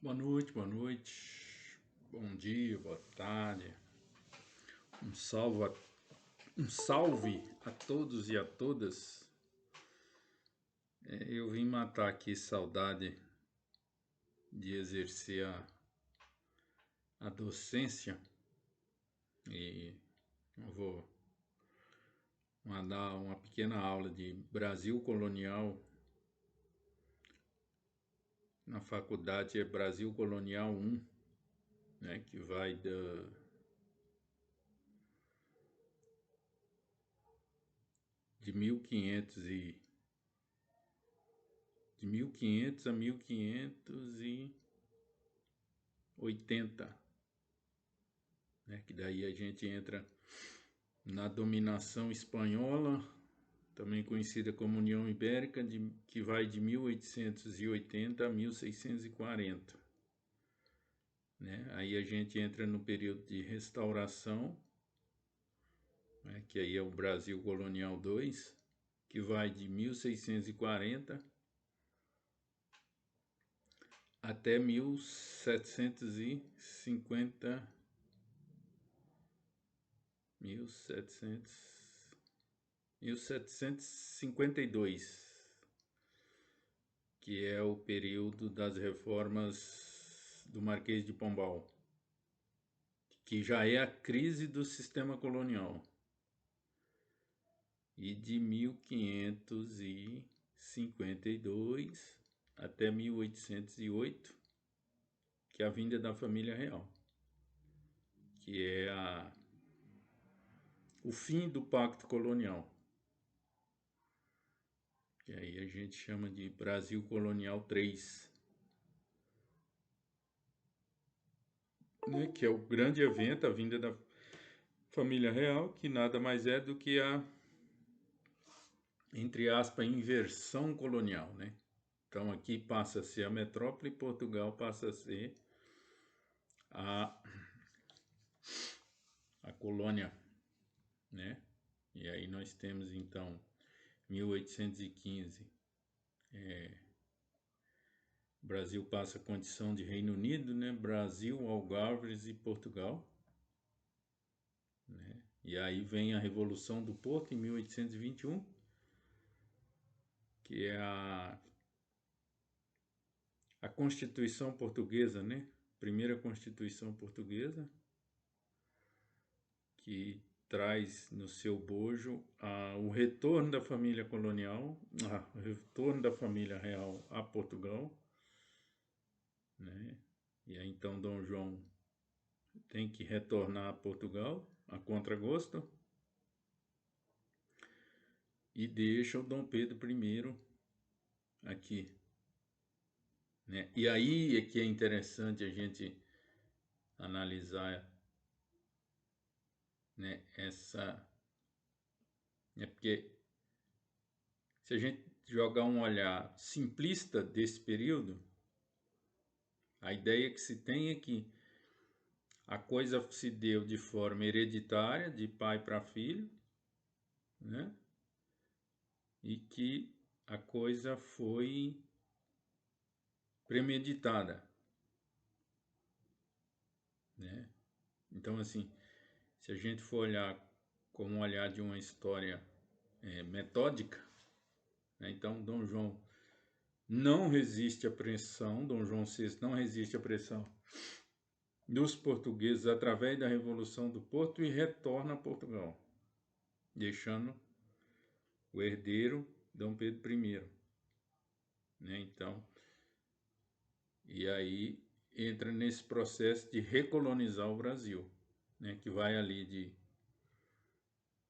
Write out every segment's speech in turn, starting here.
Boa noite, bom dia, boa tarde. Um salve a todos e a todas. Eu vim matar aqui saudade de exercer a docência e eu vou mandar uma pequena aula de Brasil colonial. Na faculdade é Brasil Colonial 1, né, que vai de 1500 a 1580, né, que daí a gente entra na dominação espanhola, também conhecida como União Ibérica, que vai de 1880 a 1640. Né? Aí a gente entra no período de restauração, né, que aí é o Brasil Colonial 2, que vai de 1640 até 1750, 1752, que é o período das reformas do Marquês de Pombal, que já é a crise do sistema colonial. E de 1552 até 1808, que é a vinda da família real, que é o fim do pacto colonial. Que aí a gente chama de Brasil Colonial 3, né, que é o grande evento, a vinda da família real, que nada mais é do que a, entre aspas, inversão colonial, né? Então aqui passa a ser a metrópole, Portugal passa a ser a colônia, né? E aí nós temos então 1815, o Brasil passa a condição de Reino Unido, né? Brasil, Algarves e Portugal, né? E aí vem a Revolução do Porto em 1821, que é a Constituição Portuguesa, né? Primeira Constituição Portuguesa, que traz no seu bojo o retorno da família colonial, o retorno da família real a Portugal, né? E aí então Dom João tem que retornar a Portugal a contragosto e deixa o Dom Pedro I aqui, né? E aí é que é interessante a gente analisar, né, porque se a gente jogar um olhar simplista desse período, a ideia que se tem é que a coisa se deu de forma hereditária, de pai para filho, né? E que a coisa foi premeditada, né? Então, assim, se a gente for olhar como um olhar de uma história metódica, né? Então Dom João não resiste à pressão, Dom João VI não resiste à pressão dos portugueses através da Revolução do Porto e retorna a Portugal, deixando o herdeiro Dom Pedro I, né? Então, e aí entra nesse processo de recolonizar o Brasil, né? Que vai ali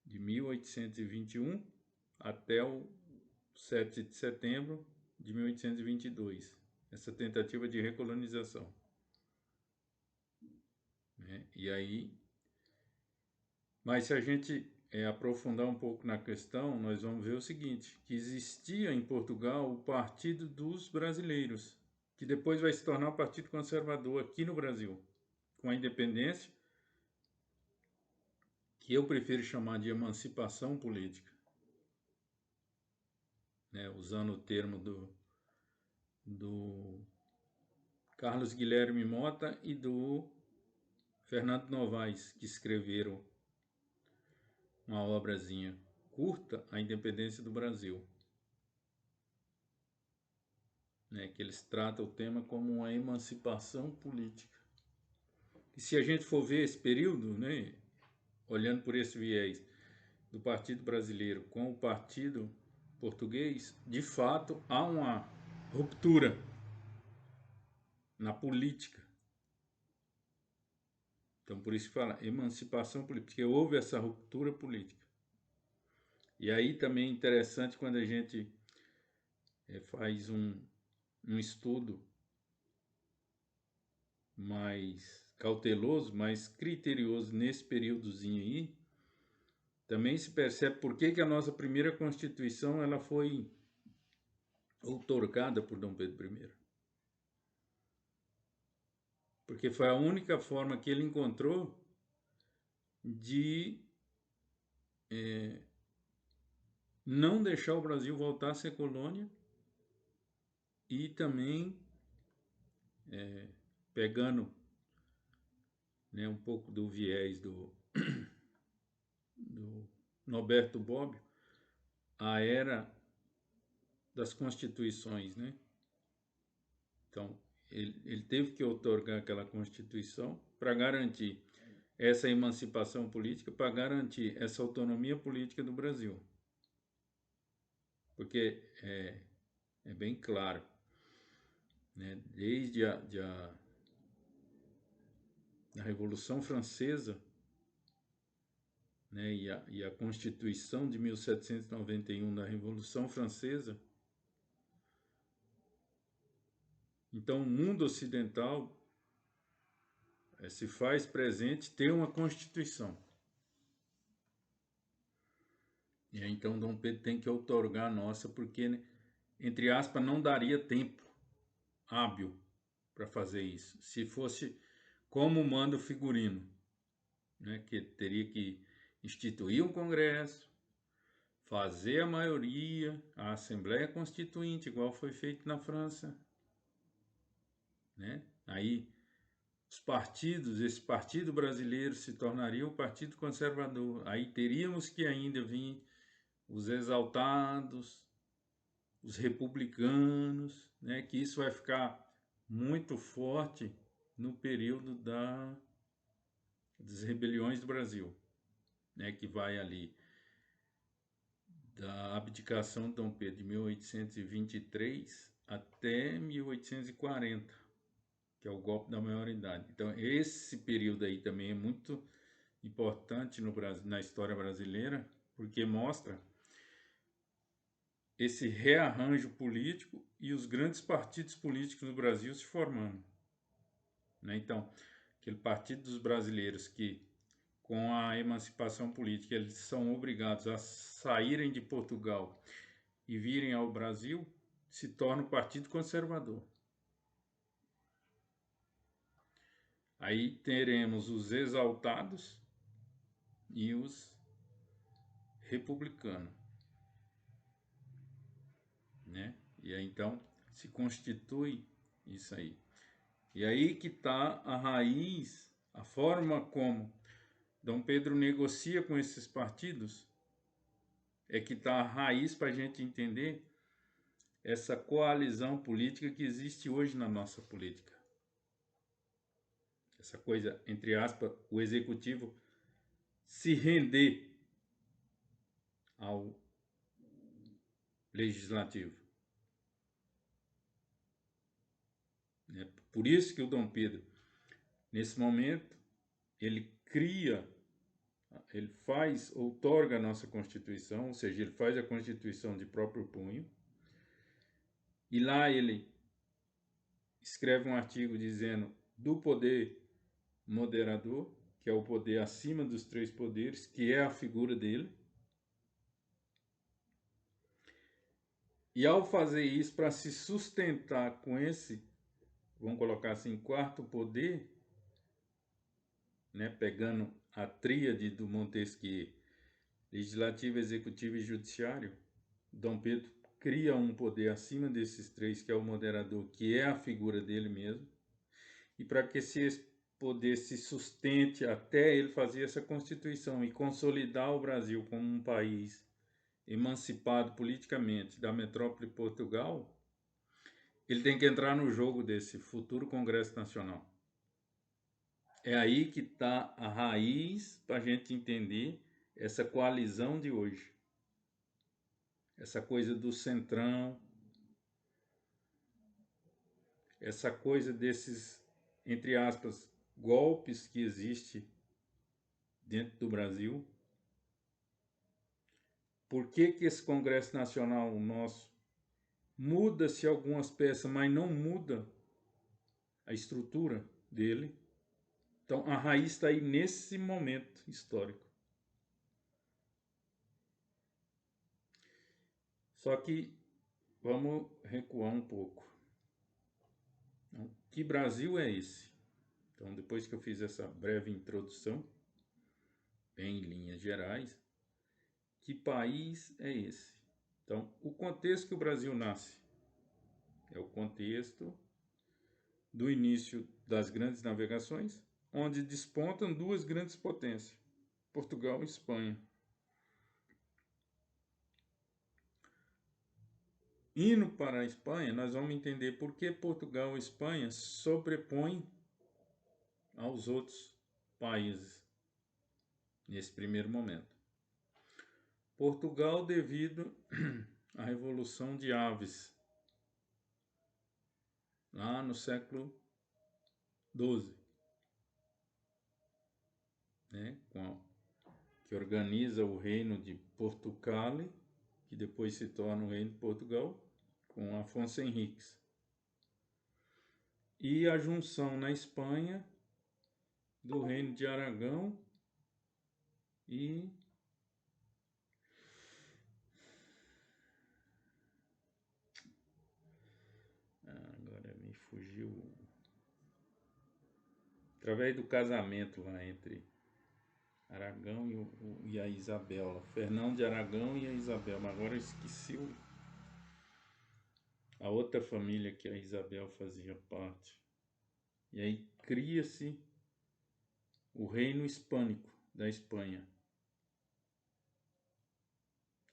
de 1821 até o 7 de setembro de 1822, essa tentativa de recolonização, né? E aí, mas se a gente aprofundar um pouco na questão, nós vamos ver o seguinte, que existia em Portugal o Partido dos Brasileiros, que depois vai se tornar o Partido Conservador aqui no Brasil, com a independência, que eu prefiro chamar de emancipação política, né? Usando o termo do Carlos Guilherme Mota e do Fernando Novaes, que escreveram uma obrazinha curta, A Independência do Brasil, né, que eles tratam o tema como uma emancipação política. E se a gente for ver esse período, né, olhando por esse viés do Partido Brasileiro com o Partido Português, de fato há uma ruptura na política. Então, por isso que fala emancipação política, porque houve essa ruptura política. E aí também é interessante quando a gente faz um estudo mais cauteloso, mais criterioso nesse períodozinho aí, também se percebe por que a nossa primeira Constituição ela foi outorgada por Dom Pedro I. Porque foi a única forma que ele encontrou de não deixar o Brasil voltar a ser colônia e também pegando, né, um pouco do viés do Norberto Bobbio, a era das constituições, né? Então, ele teve que outorgar aquela Constituição para garantir essa emancipação política, para garantir essa autonomia política do Brasil. Porque é bem claro, né? Desde a Revolução Francesa, né, e a Constituição de 1791 da Revolução Francesa, então o mundo ocidental se faz presente ter uma Constituição. E aí, então Dom Pedro tem que outorgar a nossa, porque, né, entre aspas, não daria tempo hábil para fazer isso. Se fosse como manda o figurino, né, que teria que instituir um congresso, fazer a maioria, a Assembleia Constituinte, igual foi feito na França, né? Aí os partidos, esse Partido Brasileiro se tornaria o Partido Conservador. Aí teríamos que ainda vir os exaltados, os republicanos, né? Que isso vai ficar muito forte no período das rebeliões do Brasil, né? Que vai ali da abdicação de Dom Pedro de 1823 até 1840, que é o golpe da maioridade. Então, esse período aí também é muito importante no Brasil, na história brasileira, porque mostra esse rearranjo político e os grandes partidos políticos no Brasil se formando, né? Então, aquele Partido dos Brasileiros que, com a emancipação política, eles são obrigados a saírem de Portugal e virem ao Brasil, se torna o Partido Conservador. Aí teremos os exaltados e os republicanos, né? E aí então se constitui isso aí. E aí que está a raiz, a forma como Dom Pedro negocia com esses partidos, é que está a raiz para a gente entender essa coalizão política que existe hoje na nossa política. Essa coisa, entre aspas, o executivo se render ao legislativo. Por isso que o Dom Pedro, nesse momento, ele cria, ele outorga a nossa Constituição, ou seja, ele faz a Constituição de próprio punho, e lá ele escreve um artigo dizendo do poder moderador, que é o poder acima dos três poderes, que é a figura dele. E ao fazer isso, para se sustentar com esse, vamos colocar assim, quarto poder, né, pegando a tríade do Montesquieu, legislativo, executivo e judiciário, Dom Pedro cria um poder acima desses três, que é o moderador, que é a figura dele mesmo, e para que esse poder se sustente até ele fazer essa Constituição e consolidar o Brasil como um país emancipado politicamente da metrópole Portugal, ele tem que entrar no jogo desse futuro Congresso Nacional. É aí que está a raiz para a gente entender essa coalizão de hoje. Essa coisa do centrão, essa coisa desses, entre aspas, golpes que existe dentro do Brasil. Por que que esse Congresso Nacional nosso muda-se algumas peças, mas não muda a estrutura dele? Então, a raiz está aí nesse momento histórico. Só que vamos recuar um pouco. Então, que Brasil é esse? Então, depois que eu fiz essa breve introdução, em linhas gerais, que país é esse? Então, o contexto que o Brasil nasce é o contexto do início das grandes navegações, onde despontam duas grandes potências, Portugal e Espanha. Indo para a Espanha, nós vamos entender por que Portugal e Espanha sobrepõem aos outros países nesse primeiro momento. Portugal, devido à Revolução de Aves, lá no século XII, né, que organiza o reino de Portugal, que depois se torna o reino de Portugal, com Afonso Henriques. E a junção na Espanha do reino de Aragão e agora me fugiu, através do casamento lá entre Aragão e a Isabel, Fernão de Aragão e a Isabel, mas agora eu esqueci a outra família que a Isabel fazia parte. E aí cria-se o reino hispânico da Espanha.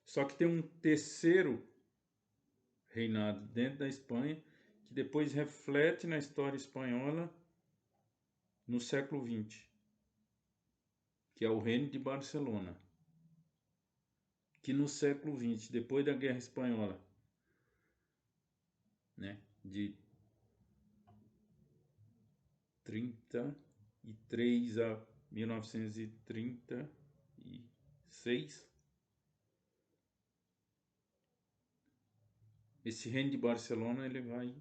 Só que tem um terceiro reinado dentro da Espanha que depois reflete na história espanhola no século XX, que é o reino de Barcelona, que no século XX, depois da Guerra Espanhola, né, de 33 a 1936, esse reino de Barcelona ele vai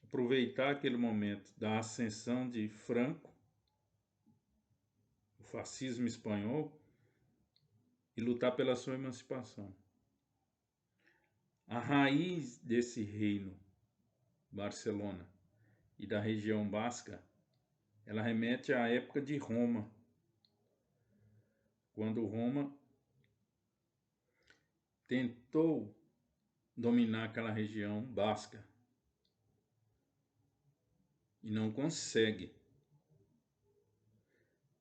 aproveitar aquele momento da ascensão de Franco, o fascismo espanhol, e lutar pela sua emancipação. A raiz desse reino, Barcelona, e da região basca, ela remete à época de Roma, quando Roma tentou dominar aquela região basca e não consegue,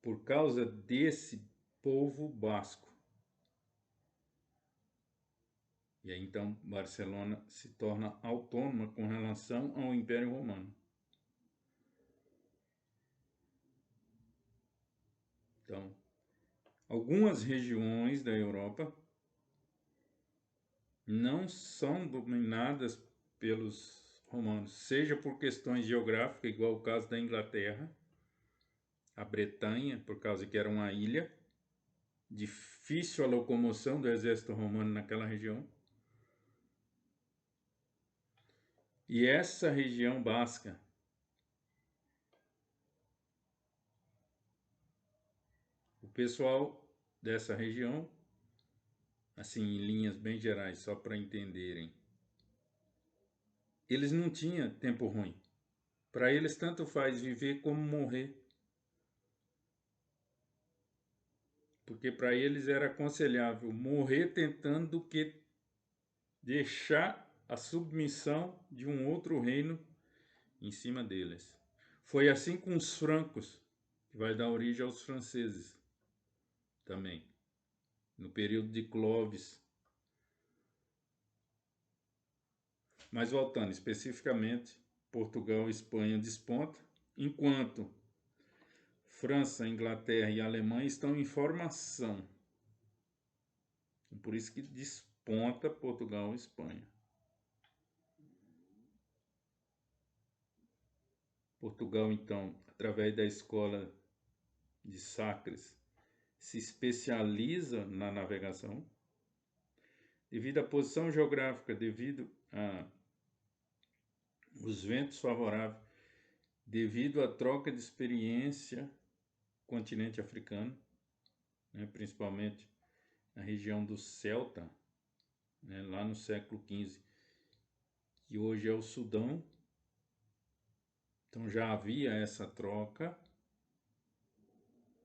por causa desse povo basco. E aí então Barcelona se torna autônoma com relação ao Império Romano. Então, algumas regiões da Europa não são dominadas pelos romanos, seja por questões geográficas, igual o caso da Inglaterra, a Bretanha, por causa que era uma ilha, difícil a locomoção do exército romano naquela região. E essa região basca, o pessoal dessa região, assim, em linhas bem gerais, só para entenderem, eles não tinham tempo ruim. Para eles, tanto faz viver como morrer. Porque para eles era aconselhável morrer tentando do que deixar a submissão de um outro reino em cima deles. Foi assim com os francos, que vai dar origem aos franceses também, no período de Clovis. Mas voltando especificamente, Portugal e Espanha despontam, enquanto França, Inglaterra e Alemanha estão em formação. Por isso que desponta Portugal e Espanha. Portugal, então, através da escola de Sacres, se especializa na navegação. Devido à posição geográfica, devido a os ventos favoráveis, devido à troca de experiência continente africano, né, principalmente na região do Celta, né, lá no século XV, que hoje é o Sudão. Então já havia essa troca,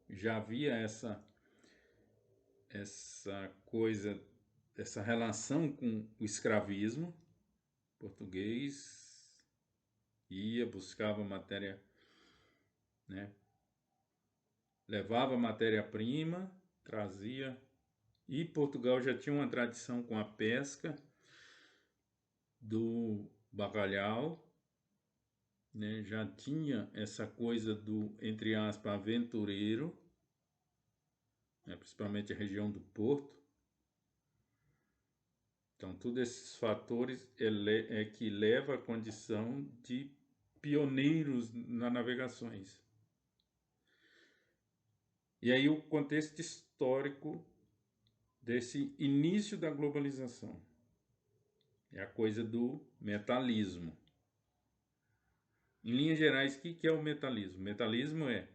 já havia essa coisa, essa relação com o escravismo. O português ia, buscava matéria, né, levava matéria-prima, trazia. E Portugal já tinha uma tradição com a pesca do bacalhau, né? Já tinha essa coisa do, entre aspas, aventureiro, né? Principalmente a região do Porto. Então, todos esses fatores é que leva à condição de pioneiros nas navegações. E aí o contexto histórico desse início da globalização é a coisa do metalismo. Em linhas gerais, o que é o metalismo? O metalismo é: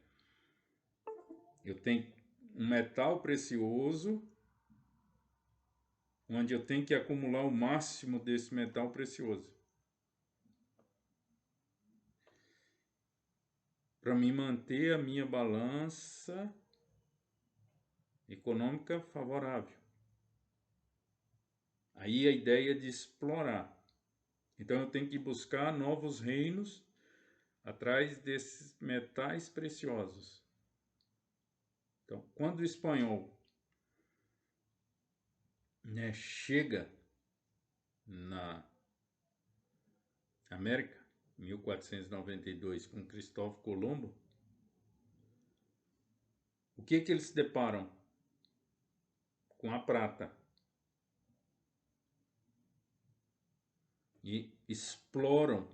eu tenho um metal precioso, onde eu tenho que acumular o máximo desse metal precioso para me manter a minha balança econômica favorável. Aí a ideia de explorar. Então eu tenho que buscar novos reinos atrás desses metais preciosos. Então, quando o espanhol, né, chega na América, 1492, com Cristóvão Colombo, o que eles se deparam? Com a prata. E exploram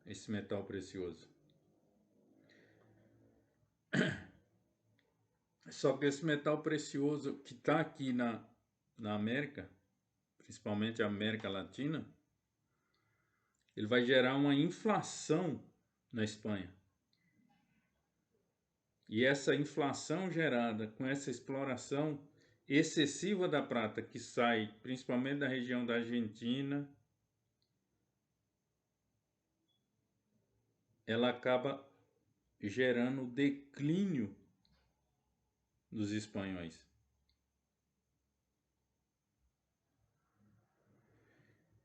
esse metal precioso. Só que esse metal precioso que está aqui na América, principalmente a América Latina, ele vai gerar uma inflação na Espanha. E essa inflação gerada com essa exploração excessiva da prata que sai principalmente da região da Argentina, ela acaba gerando o declínio dos espanhóis.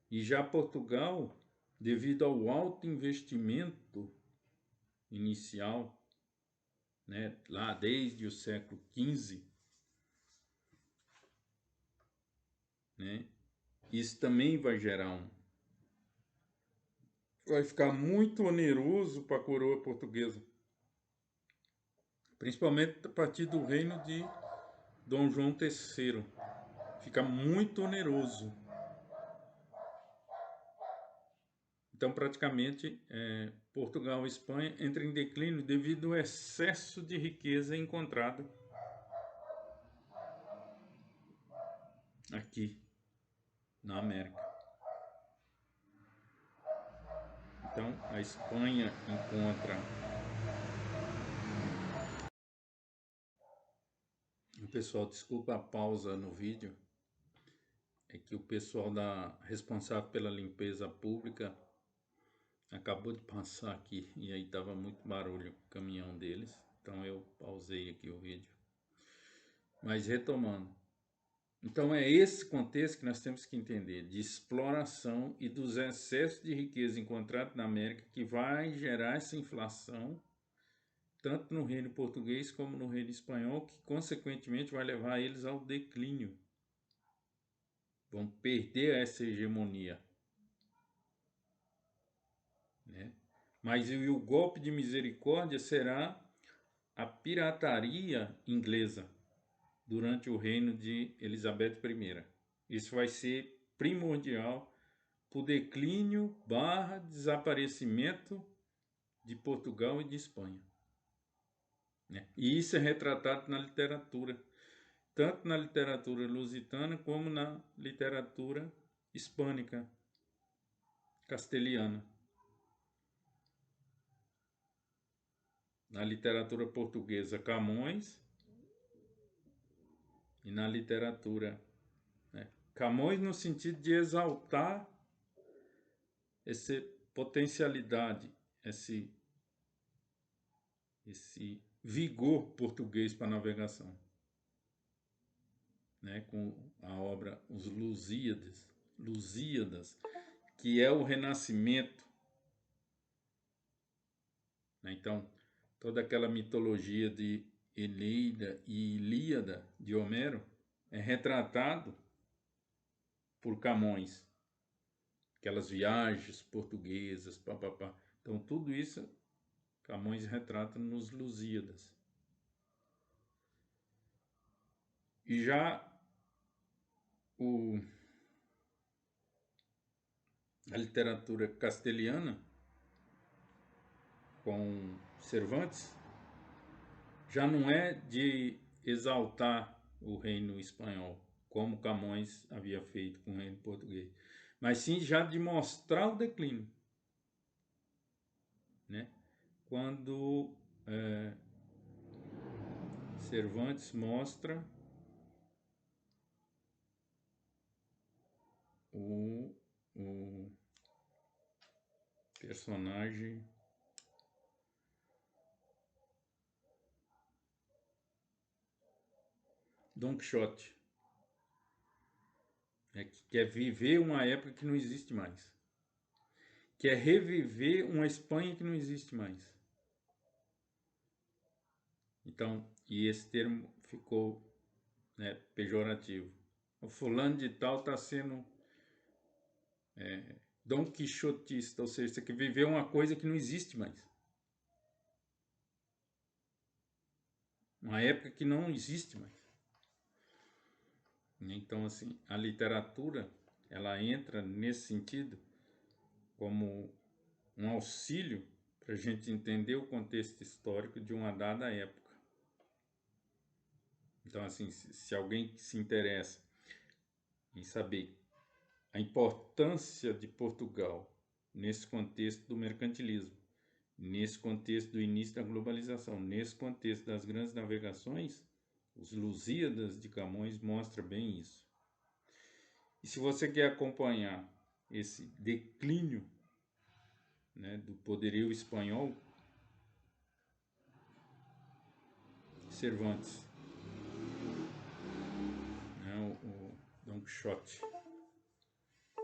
E já Portugal, devido ao alto investimento inicial, né, lá desde o século XV, né, isso também vai gerar vai ficar muito oneroso para a coroa portuguesa, principalmente a partir do reino de Dom João III. Fica muito oneroso. Então, praticamente, Portugal e Espanha entram em declínio devido ao excesso de riqueza encontrada aqui na América. Então, a Espanha encontra... Pessoal, desculpa a pausa no vídeo. É que o pessoal responsável pela limpeza pública acabou de passar aqui e aí tava muito barulho o caminhão deles. Então eu pausei aqui o vídeo. Mas retomando. Então é esse contexto que nós temos que entender, de exploração e dos excessos de riqueza encontrados na América, que vai gerar essa inflação, tanto no reino português como no reino espanhol, que consequentemente vai levar eles ao declínio. Vão perder essa hegemonia, né? Mas o golpe de misericórdia será a pirataria inglesa durante o reino de Elizabeth I. Isso vai ser primordial para o declínio / desaparecimento de Portugal e de Espanha, né? E isso é retratado na literatura, tanto na literatura lusitana como na literatura hispânica, castelhana. Na literatura portuguesa, Camões, e na literatura, né? Camões no sentido de exaltar essa potencialidade, esse vigor português para a navegação, né? Com a obra Os Lusíadas, que é o Renascimento, né? Então, toda aquela mitologia de Eneida e Ilíada de Homero é retratado por Camões, aquelas viagens portuguesas, papapá. Então, tudo isso Camões retrata nos Lusíadas. E já a literatura castelhana, com Cervantes, já não é de exaltar o reino espanhol, como Camões havia feito com o reino português, mas sim já de mostrar o declínio, né? Quando Cervantes mostra o personagem Don Quixote, né, que quer viver uma época que não existe mais, quer reviver uma Espanha que não existe mais. Então, e esse termo ficou, né, pejorativo. O fulano de tal está sendo Don Quixotista, ou seja, você quer viver uma coisa que não existe mais. Uma época que não existe mais. Então, assim, a literatura, ela entra nesse sentido como um auxílio para a gente entender o contexto histórico de uma dada época. Então, assim, se alguém se interessa em saber a importância de Portugal nesse contexto do mercantilismo, nesse contexto do início da globalização, nesse contexto das grandes navegações, os Lusíadas de Camões mostra bem isso. E se você quer acompanhar esse declínio, né, do poderio espanhol, Cervantes, né, o Don Quixote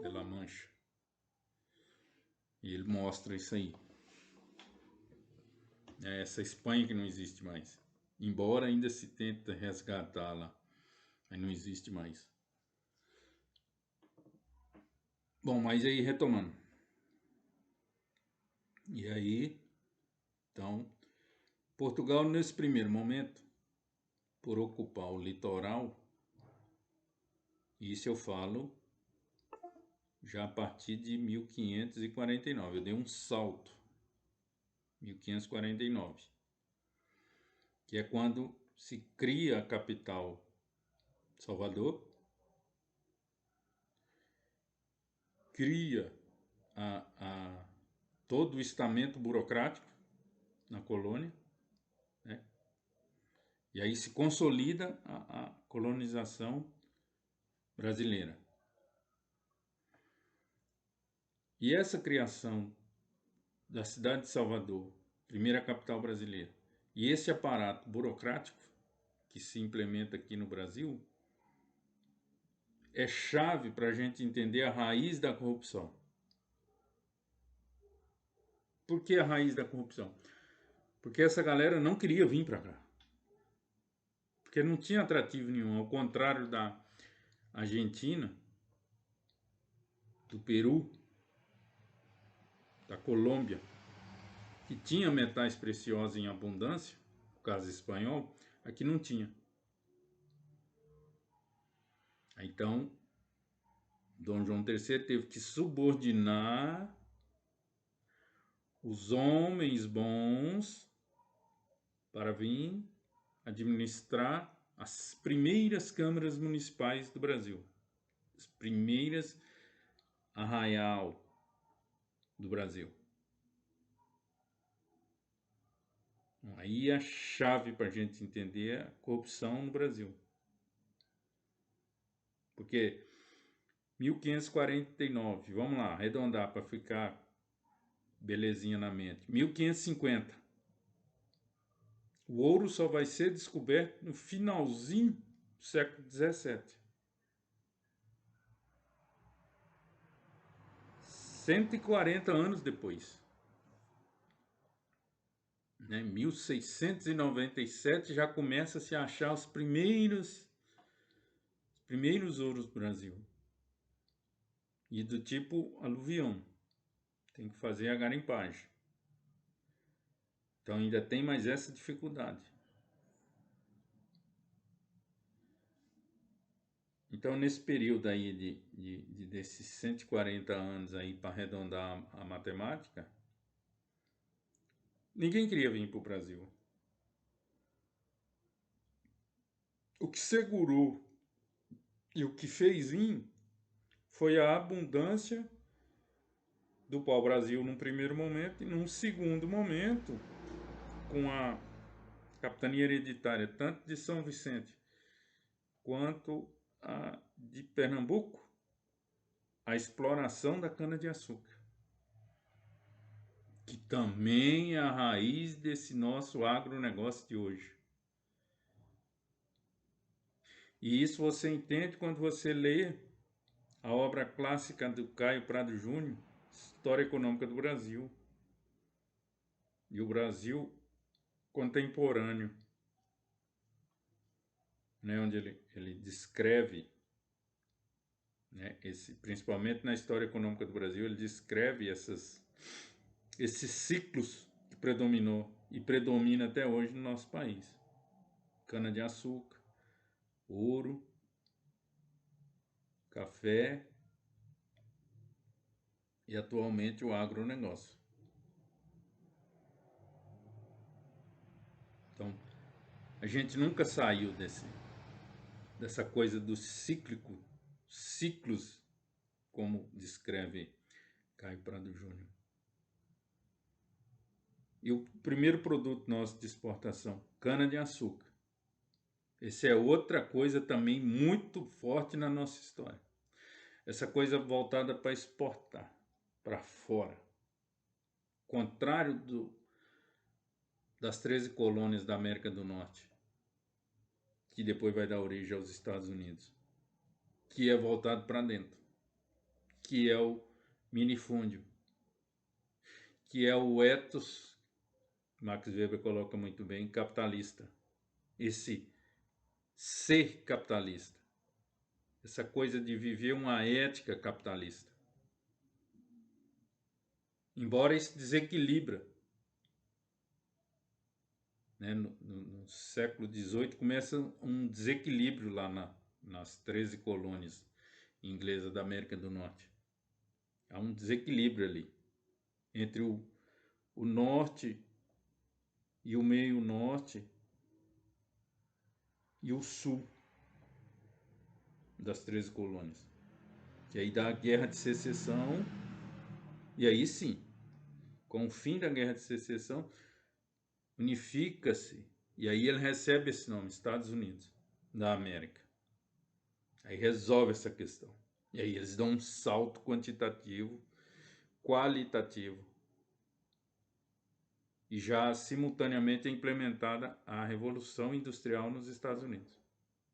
de La Mancha, e ele mostra isso aí, essa Espanha que não existe mais, embora ainda se tente resgatá-la, mas não existe mais. Bom, mas aí retomando, e aí, então, Portugal nesse primeiro momento, por ocupar o litoral, isso eu falo já a partir de 1549, eu dei um salto, 1549, que é quando se cria a capital Salvador, cria todo o estamento burocrático na colônia, né? E aí se consolida a colonização brasileira. E essa criação da cidade de Salvador, primeira capital brasileira, e esse aparato burocrático que se implementa aqui no Brasil, é chave para a gente entender a raiz da corrupção. Por que a raiz da corrupção? Porque essa galera não queria vir para cá. Porque não tinha atrativo nenhum, ao contrário da Argentina, do Peru, da Colômbia, que tinha metais preciosos em abundância, no caso espanhol, aqui não tinha. Então, Dom João III teve que subordinar os homens bons para vir administrar as primeiras câmaras municipais do Brasil, as primeiras arraial do Brasil. Aí a chave para a gente entender a corrupção no Brasil. Porque 1549, vamos lá, arredondar para ficar belezinha na mente. 1550. O ouro só vai ser descoberto no finalzinho do século 17. 140 anos depois. Em 1697 já começa a se achar os primeiros ouros do Brasil. E do tipo aluvião. Tem que fazer a garimpagem. Então ainda tem mais essa dificuldade. Então nesse período aí desses 140 anos aí para arredondar a matemática, ninguém queria vir para o Brasil. O que segurou e o que fez vir foi a abundância do pau-brasil num primeiro momento e num segundo momento, com a capitania hereditária tanto de São Vicente quanto a de Pernambuco, a exploração da cana-de-açúcar, que também é a raiz desse nosso agronegócio de hoje. E isso você entende quando você lê a obra clássica do Caio Prado Júnior, História Econômica do Brasil, e o Brasil contemporâneo, né, onde ele descreve, né, principalmente na História Econômica do Brasil, ele descreve esses ciclos que predominou e predomina até hoje no nosso país. Cana-de-açúcar, ouro, café e atualmente o agronegócio. Então, a gente nunca saiu dessa coisa do cíclico, ciclos, como descreve Caio Prado Júnior. E o primeiro produto nosso de exportação, cana-de-açúcar. Essa é outra coisa também muito forte na nossa história. Essa coisa voltada para exportar, para fora. Contrário das 13 colônias da América do Norte, que depois vai dar origem aos Estados Unidos, que é voltado para dentro, que é o minifúndio, que é o ethos, Max Weber coloca muito bem, capitalista. Esse ser capitalista, essa coisa de viver uma ética capitalista. Embora isso desequilibra, né? No século XVIII começa um desequilíbrio lá nas 13 colônias inglesas da América do Norte. Há um desequilíbrio ali entre o norte e o meio norte e o sul das 13 colônias. Que aí dá a Guerra de Secessão, e aí sim, com o fim da Guerra de Secessão, unifica-se, e aí ele recebe esse nome, Estados Unidos da América. Aí resolve essa questão. E aí eles dão um salto quantitativo, qualitativo. E já simultaneamente é implementada a Revolução Industrial nos Estados Unidos.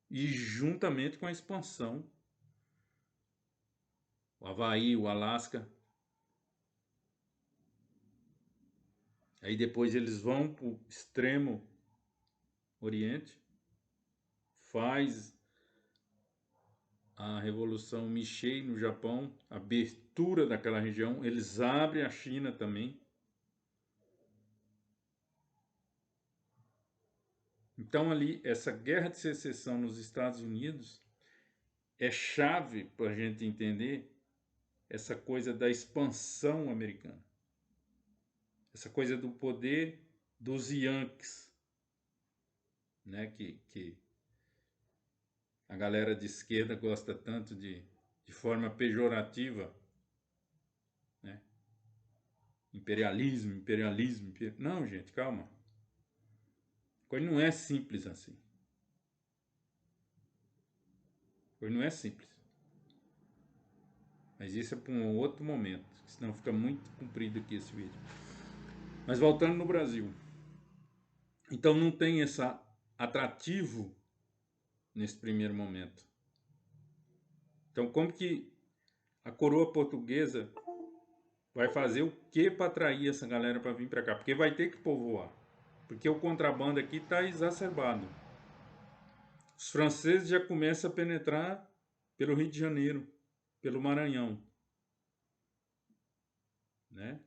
E juntamente com a expansão o Havaí, o Alasca. Aí depois eles vão para o extremo oriente, faz a Revolução Meishei no Japão, abertura daquela região, eles abrem a China também. Então ali, essa guerra de secessão nos Estados Unidos é chave para a gente entender essa coisa da expansão americana. Essa coisa do poder dos Yankees, né, que a galera de esquerda gosta tanto de forma pejorativa, né? Imperialismo, imperialismo. Não, gente, calma. A coisa não é simples assim. A coisa não é simples. Mas isso é para um outro momento, senão fica muito comprido aqui esse vídeo. Mas voltando no Brasil. Então não tem esse atrativo nesse primeiro momento. Então como que a coroa portuguesa vai fazer o que para atrair essa galera para vir para cá? Porque vai ter que povoar. Porque o contrabando aqui está exacerbado. Os franceses já começam a penetrar pelo Rio de Janeiro, pelo Maranhão, né?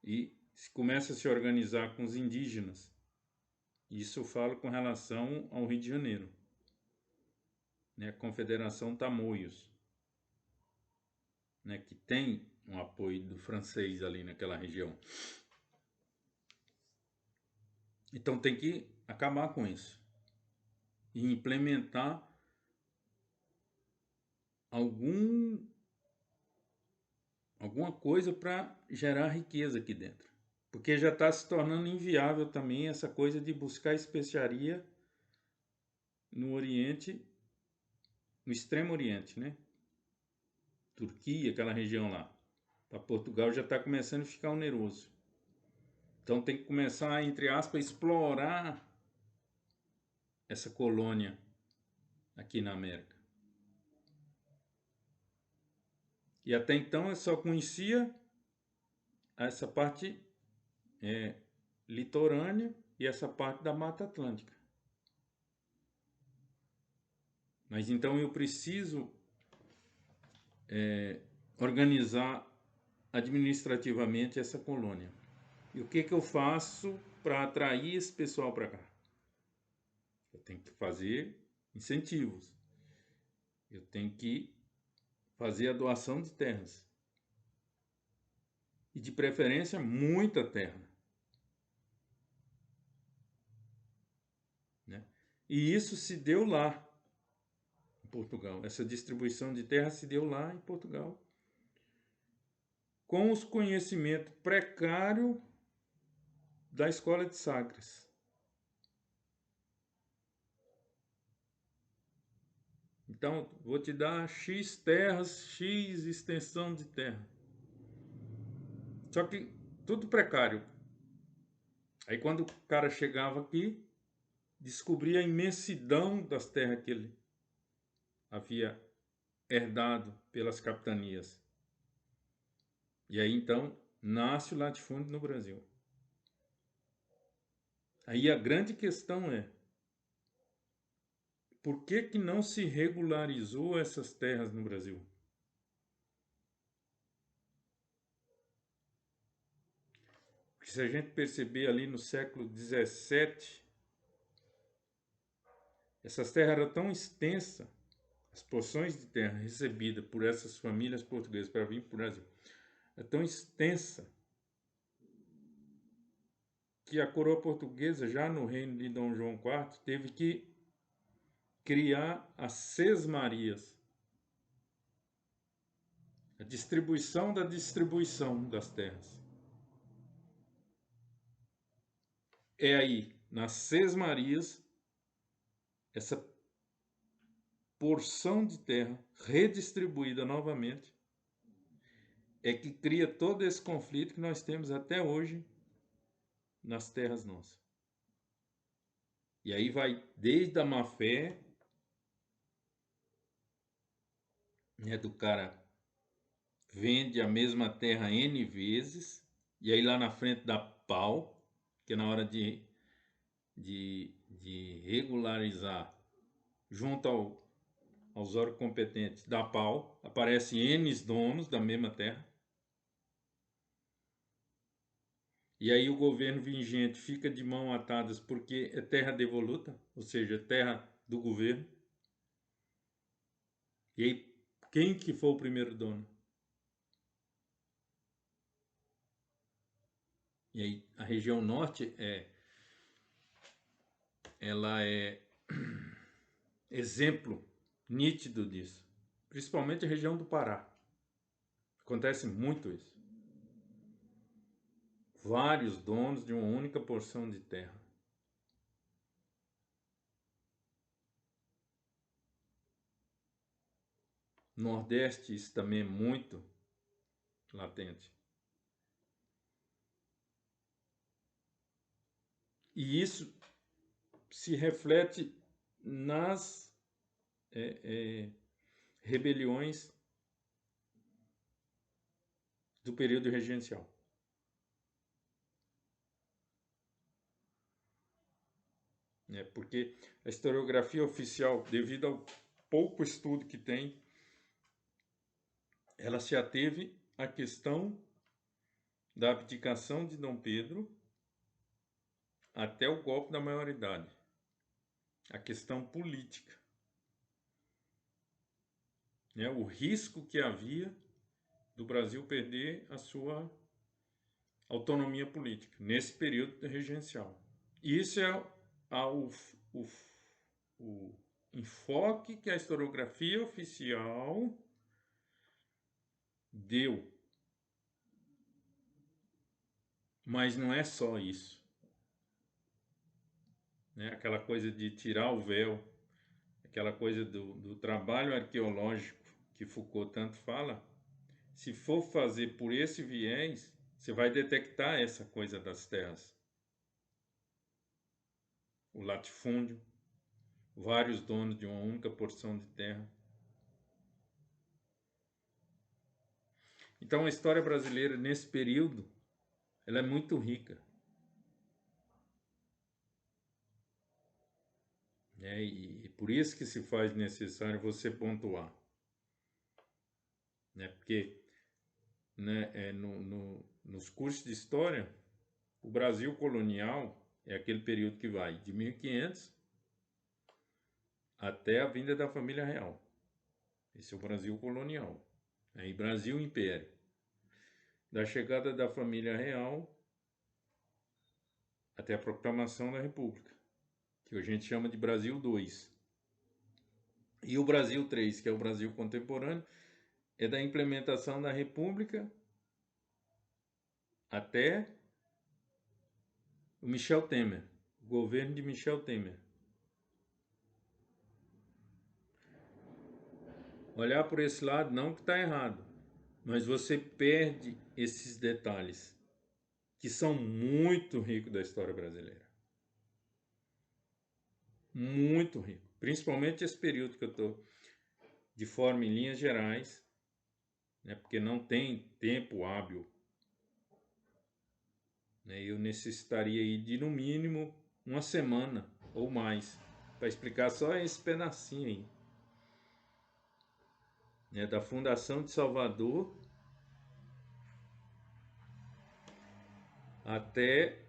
E começa a se organizar com os indígenas. Isso eu falo com relação ao Rio de Janeiro, né? A Confederação Tamoios, né? Que tem um apoio do francês ali naquela região. Então tem que acabar com isso e implementar alguma coisa para gerar riqueza aqui dentro. Porque já está se tornando inviável também essa coisa de buscar especiaria no Oriente, no Extremo Oriente, né? Turquia, aquela região lá. Para Portugal já está começando a ficar oneroso. Então tem que começar, entre aspas, a explorar essa colônia aqui na América. E até então eu só conhecia essa parte litorânea e essa parte da Mata Atlântica. Mas então eu preciso organizar administrativamente essa colônia. E o que eu faço para atrair esse pessoal para cá? Eu tenho que fazer incentivos. Eu tenho que fazer a doação de terras. E de preferência, muita terra. Né? E isso se deu lá em Portugal. Essa distribuição de terra se deu lá em Portugal. Com os conhecimentos precários da escola de Sagres. Então, vou te dar X terras, X extensão de terra. Só que tudo precário. Aí quando o cara chegava aqui, descobria a imensidão das terras que ele havia herdado pelas capitanias. E aí então nasce o latifúndio no Brasil. Aí a grande questão é: por que não se regularizou essas terras no Brasil? Porque se a gente perceber ali no século XVII, essas terras eram tão extensas, as porções de terra recebidas por essas famílias portuguesas para vir para o Brasil, é tão extensa que a coroa portuguesa, já no reino de Dom João IV, teve que criar as sesmarias, a distribuição da distribuição das terras. É aí, nas sesmarias, essa porção de terra redistribuída novamente é que cria todo esse conflito que nós temos até hoje nas terras nossas. E aí vai desde a má-fé né, do cara vende a mesma terra N vezes, e aí lá na frente dá pau, que na hora de regularizar junto aos órgãos competentes dá pau, aparece N donos da mesma terra, e aí o governo vigente fica de mão atadas porque é terra devoluta, ou seja, é terra do governo. E aí, quem que foi o primeiro dono? E aí, a região norte ela é exemplo nítido disso, principalmente a região do Pará. Acontece muito isso. Vários donos de uma única porção de terra. Nordeste, isso também é muito latente. E isso se reflete nas rebeliões do período regencial. Porque a historiografia oficial, devido ao pouco estudo que tem, ela se ateve à questão da abdicação de Dom Pedro até o golpe da maioridade, a questão política, né? O risco que havia do Brasil perder a sua autonomia política nesse período regencial. Isso é o enfoque que a historiografia oficial deu. Mas não é só isso, né? Aquela coisa de tirar o véu, aquela coisa do trabalho arqueológico que Foucault tanto fala. Se for fazer por esse viés, você vai detectar essa coisa das terras. O latifúndio, vários donos de uma única porção de terra. Então a história brasileira nesse período, ela é muito rica. E por isso que se faz necessário você pontuar. Porque nos cursos de história, o Brasil colonial é aquele período que vai de 1500 até a vinda da família real. Esse é o Brasil colonial. Aí Brasil Império. Da chegada da família real até a proclamação da República, que a gente chama de Brasil II. E o Brasil III, que é o Brasil contemporâneo, é da implementação da República até o Michel Temer, o governo de Michel Temer. Olhar por esse lado não que está errado, mas você perde esses detalhes que são muito ricos da história brasileira. Muito rico. Principalmente esse período que eu estou de forma em linhas gerais, porque não tem tempo hábil. Eu necessitaria aí de no mínimo uma semana ou mais para explicar só esse pedacinho aí. Da fundação de Salvador até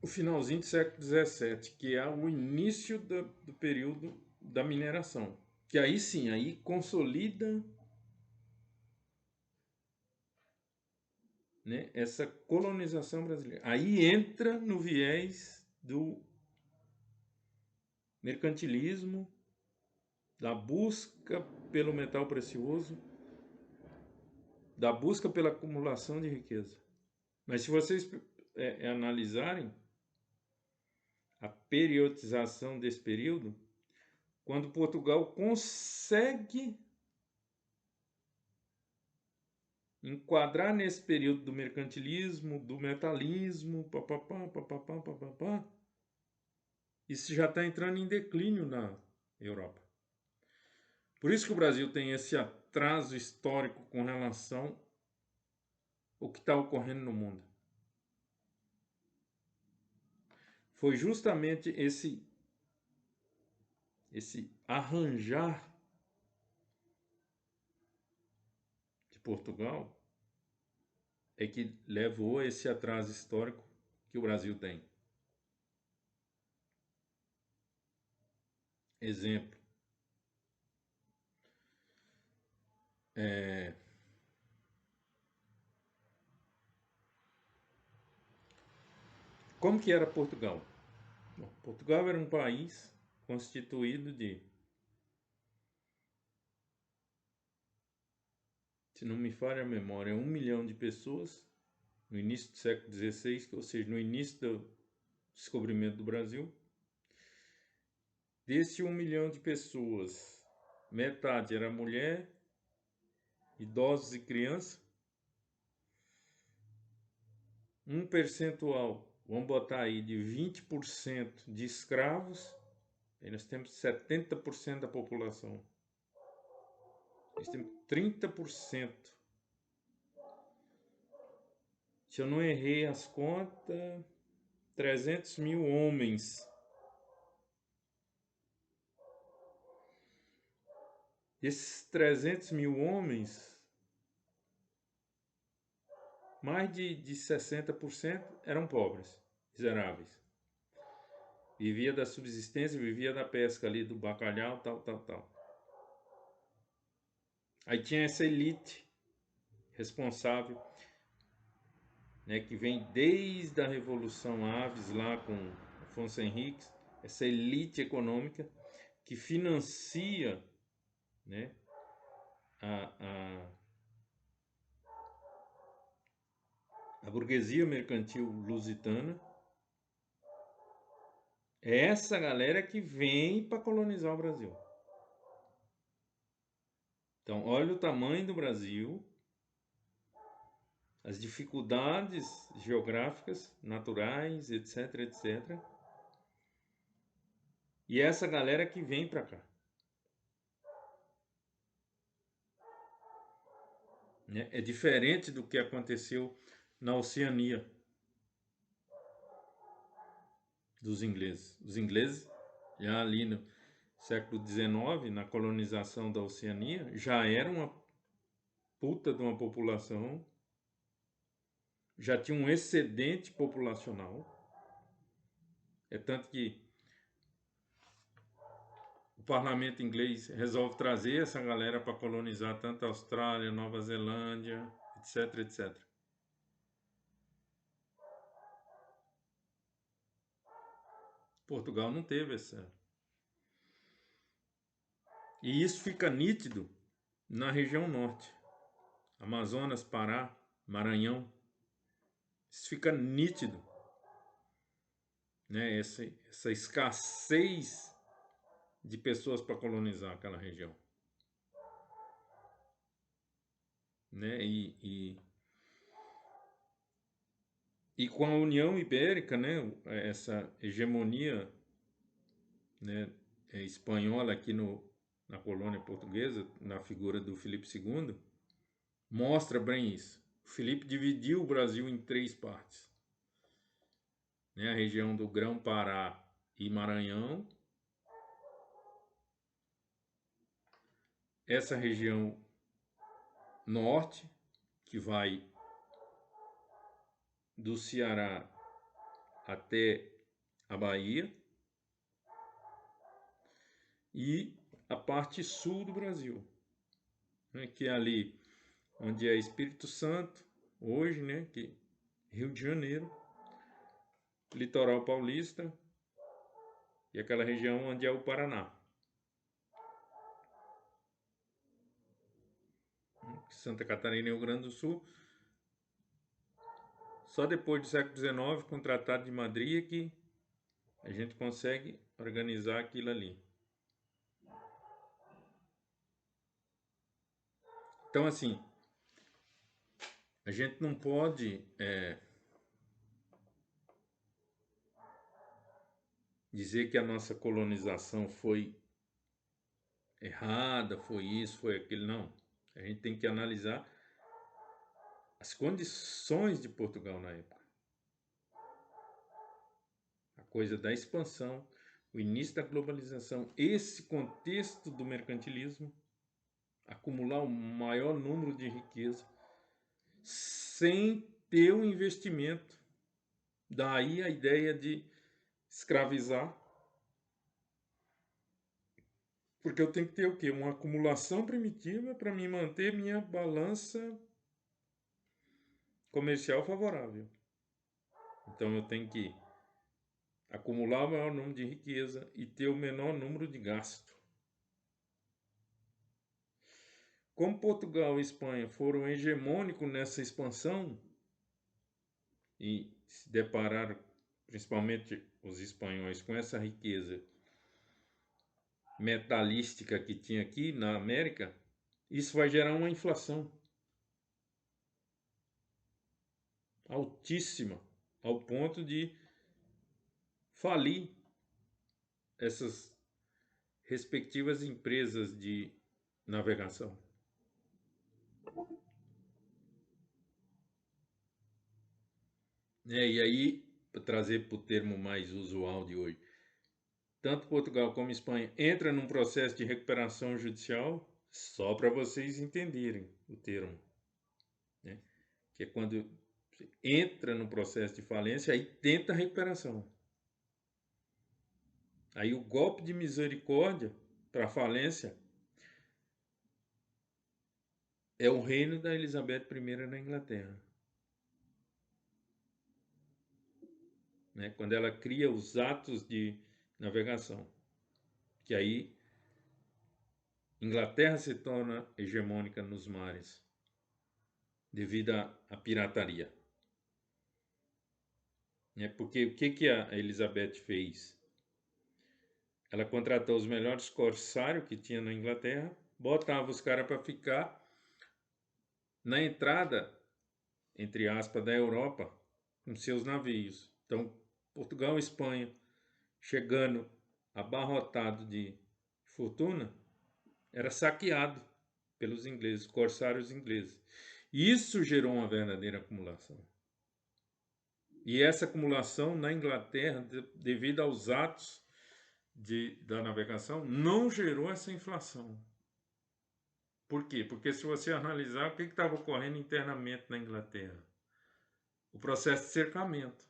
o finalzinho do século XVII, que é o início do período da mineração. Que aí sim, aí consolida essa colonização brasileira. Aí entra no viés do mercantilismo, da busca pelo metal precioso, da busca pela acumulação de riqueza. Mas se vocês analisarem a periodização desse período, quando Portugal consegue enquadrar nesse período do mercantilismo, do metalismo, isso já está entrando em declínio na Europa. Por isso que o Brasil tem esse atraso histórico com relação ao que está ocorrendo no mundo. Foi justamente esse arranjar de Portugal é que levou a esse atraso histórico que o Brasil tem. Exemplo. Como que era Portugal? Bom, Portugal era um país constituído de, se não me falha a memória, 1 milhão de pessoas no início do século XVI, ou seja, no início do descobrimento do Brasil. Desse 1 milhão de pessoas, metade era mulher, idosos e crianças. Um percentual, vamos botar aí, de 20% de escravos. Aí nós temos 70% da população. Nós temos 30%. Se eu não errei as contas, 300 mil homens. Esses 300 mil homens, mais de 60% eram pobres, miseráveis. Vivia da subsistência, vivia da pesca ali, do bacalhau, tal. Aí tinha essa elite responsável, né, que vem desde a Revolução Aves, lá com Afonso Henriques, essa elite econômica que financia, né, a burguesia mercantil lusitana. É essa galera que vem para colonizar o Brasil. Então, olha o tamanho do Brasil, as dificuldades geográficas, naturais, etc, etc. E essa galera que vem para cá. Né? É diferente do que aconteceu na Oceania dos ingleses. Os ingleses, já ali no século XIX, na colonização da Oceania, já era uma puta de uma população, já tinha um excedente populacional. É tanto que o parlamento inglês resolve trazer essa galera para colonizar tanto a Austrália, Nova Zelândia, etc, etc. Portugal não teve essa. E isso fica nítido na região norte. Amazonas, Pará, Maranhão. Isso fica nítido, né? Essa escassez de pessoas para colonizar aquela região. Né? E com a União Ibérica, né, essa hegemonia, né, espanhola aqui na colônia portuguesa, na figura do Filipe II, mostra bem isso. O Filipe dividiu o Brasil em 3 partes. Né, a região do Grão-Pará e Maranhão, essa região norte, que vai do Ceará até a Bahia, e a parte sul do Brasil, né, que é ali onde é Espírito Santo, hoje, né, que Rio de Janeiro, litoral paulista e aquela região onde é o Paraná. Santa Catarina e Rio Grande do Sul. Só depois do século XIX, com o Tratado de Madrid, que a gente consegue organizar aquilo ali. Então, assim, a gente não pode dizer que a nossa colonização foi errada, foi isso, foi aquilo. Não. A gente tem que analisar as condições de Portugal na época. A coisa da expansão, o início da globalização, esse contexto do mercantilismo, acumular o maior número de riqueza, sem ter um investimento. Daí a ideia de escravizar, porque eu tenho que ter o quê? Uma acumulação primitiva para me manter minha balança comercial favorável. Então eu tenho que acumular o maior número de riqueza e ter o menor número de gasto. Como Portugal e Espanha foram hegemônicos nessa expansão e se depararam, principalmente os espanhóis, com essa riqueza metalística que tinha aqui na América, isso vai gerar uma inflação altíssima, ao ponto de falir essas respectivas empresas de navegação. E aí, para trazer para o termo mais usual de hoje, tanto Portugal como Espanha entram num processo de recuperação judicial, só para vocês entenderem o termo, né? Que é quando entra no processo de falência, aí tenta a recuperação. Aí o golpe de misericórdia para a falência é o reino da Elizabeth I na Inglaterra. Né? Quando ela cria os atos de navegação, que aí Inglaterra se torna hegemônica nos mares devido à pirataria. Né? Porque o que a Elizabeth fez? Ela contratou os melhores corsários que tinha na Inglaterra, botava os caras para ficar na entrada, entre aspas, da Europa com seus navios. Então, Portugal e Espanha, chegando abarrotado de fortuna, era saqueado pelos ingleses, corsários ingleses. Isso gerou uma verdadeira acumulação. E essa acumulação na Inglaterra, devido aos atos da navegação, não gerou essa inflação. Por quê? Porque se você analisar o que estava ocorrendo internamente na Inglaterra, o processo de cercamento.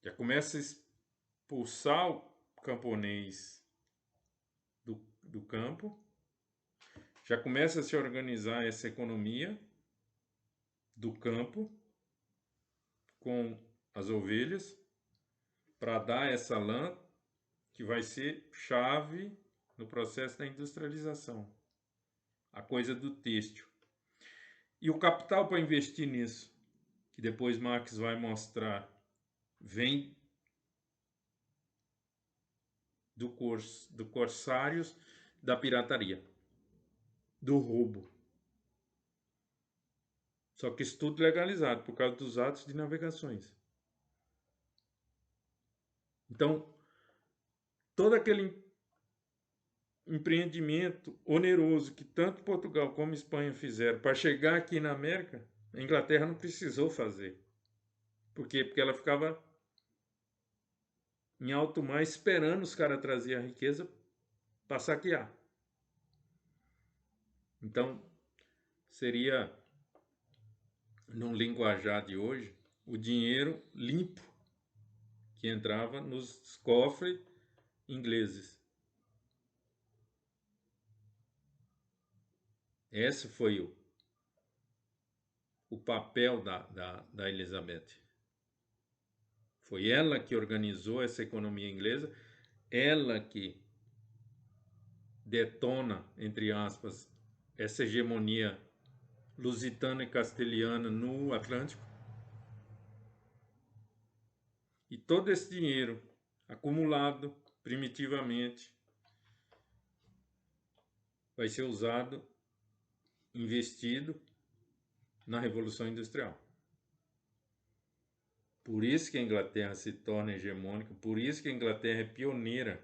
Já começa a expulsar o camponês do campo, já começa a se organizar essa economia do campo com as ovelhas para dar essa lã que vai ser chave no processo da industrialização, a coisa do têxtil. E o capital para investir nisso, que depois Marx vai mostrar, vem do corsários, da pirataria, do roubo. Só que isso tudo legalizado por causa dos atos de navegações. Então, todo aquele empreendimento oneroso que tanto Portugal como Espanha fizeram para chegar aqui na América, a Inglaterra não precisou fazer. Por quê? Porque ela ficava em alto mar esperando os caras trazer a riqueza para saquear. Então, seria, num linguajar de hoje, o dinheiro limpo que entrava nos cofres ingleses. Esse foi o papel da Elizabeth. Foi ela que organizou essa economia inglesa, ela que detona, entre aspas, essa hegemonia lusitana e castelhana no Atlântico. E todo esse dinheiro acumulado primitivamente vai ser usado, investido na Revolução Industrial. Por isso que a Inglaterra se torna hegemônica, por isso que a Inglaterra é pioneira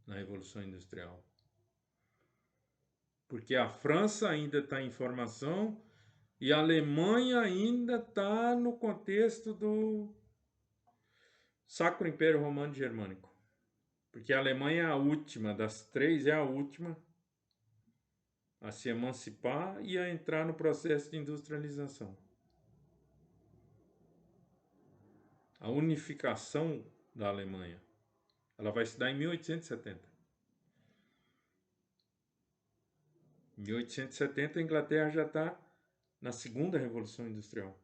na Revolução Industrial. Porque a França ainda está em formação e a Alemanha ainda está no contexto do Sacro Império Romano Germânico. Porque a Alemanha é a última, das três é a última a se emancipar e a entrar no processo de industrialização. A unificação da Alemanha, ela vai se dar em 1870. Em 1870, a Inglaterra já está na segunda Revolução Industrial.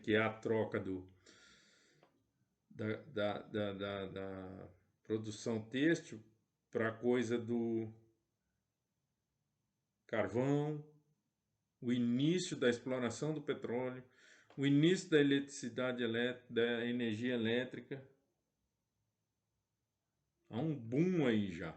Que é a troca da produção têxtil para a coisa do carvão, o início da exploração do petróleo, o início da eletricidade, da energia elétrica. Há um boom aí já.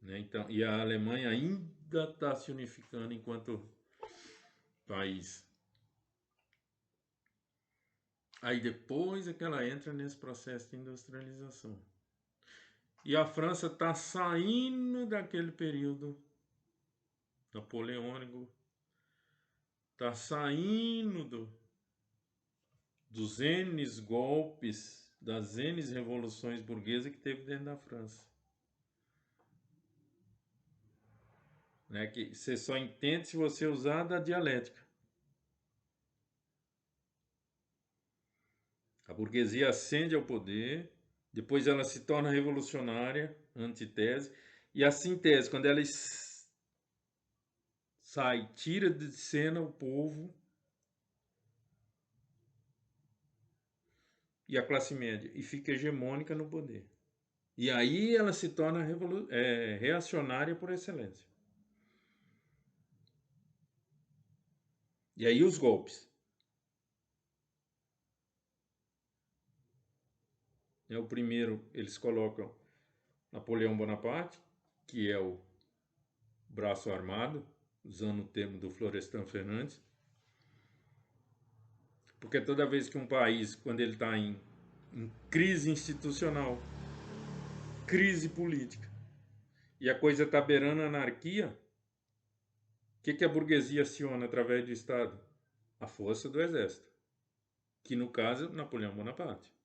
Então, e a Alemanha ainda está se unificando enquanto país. Aí depois é que ela entra nesse processo de industrialização. E a França está saindo daquele período napoleônico, está saindo dos N golpes, das N revoluções burguesas que teve dentro da França. Que você só entende se você usar da dialética. A burguesia ascende ao poder, depois ela se torna revolucionária, antitese, e a sintese, quando ela sai, tira de cena o povo e a classe média, e fica hegemônica no poder. E aí ela se torna reacionária por excelência. E aí os golpes. O primeiro, eles colocam Napoleão Bonaparte, que é o braço armado, usando o termo do Florestan Fernandes. Porque toda vez que um país, quando ele está em crise institucional, crise política, e a coisa está beirando a anarquia, o que a burguesia aciona através do Estado? A força do exército, que no caso, Napoleão Bonaparte.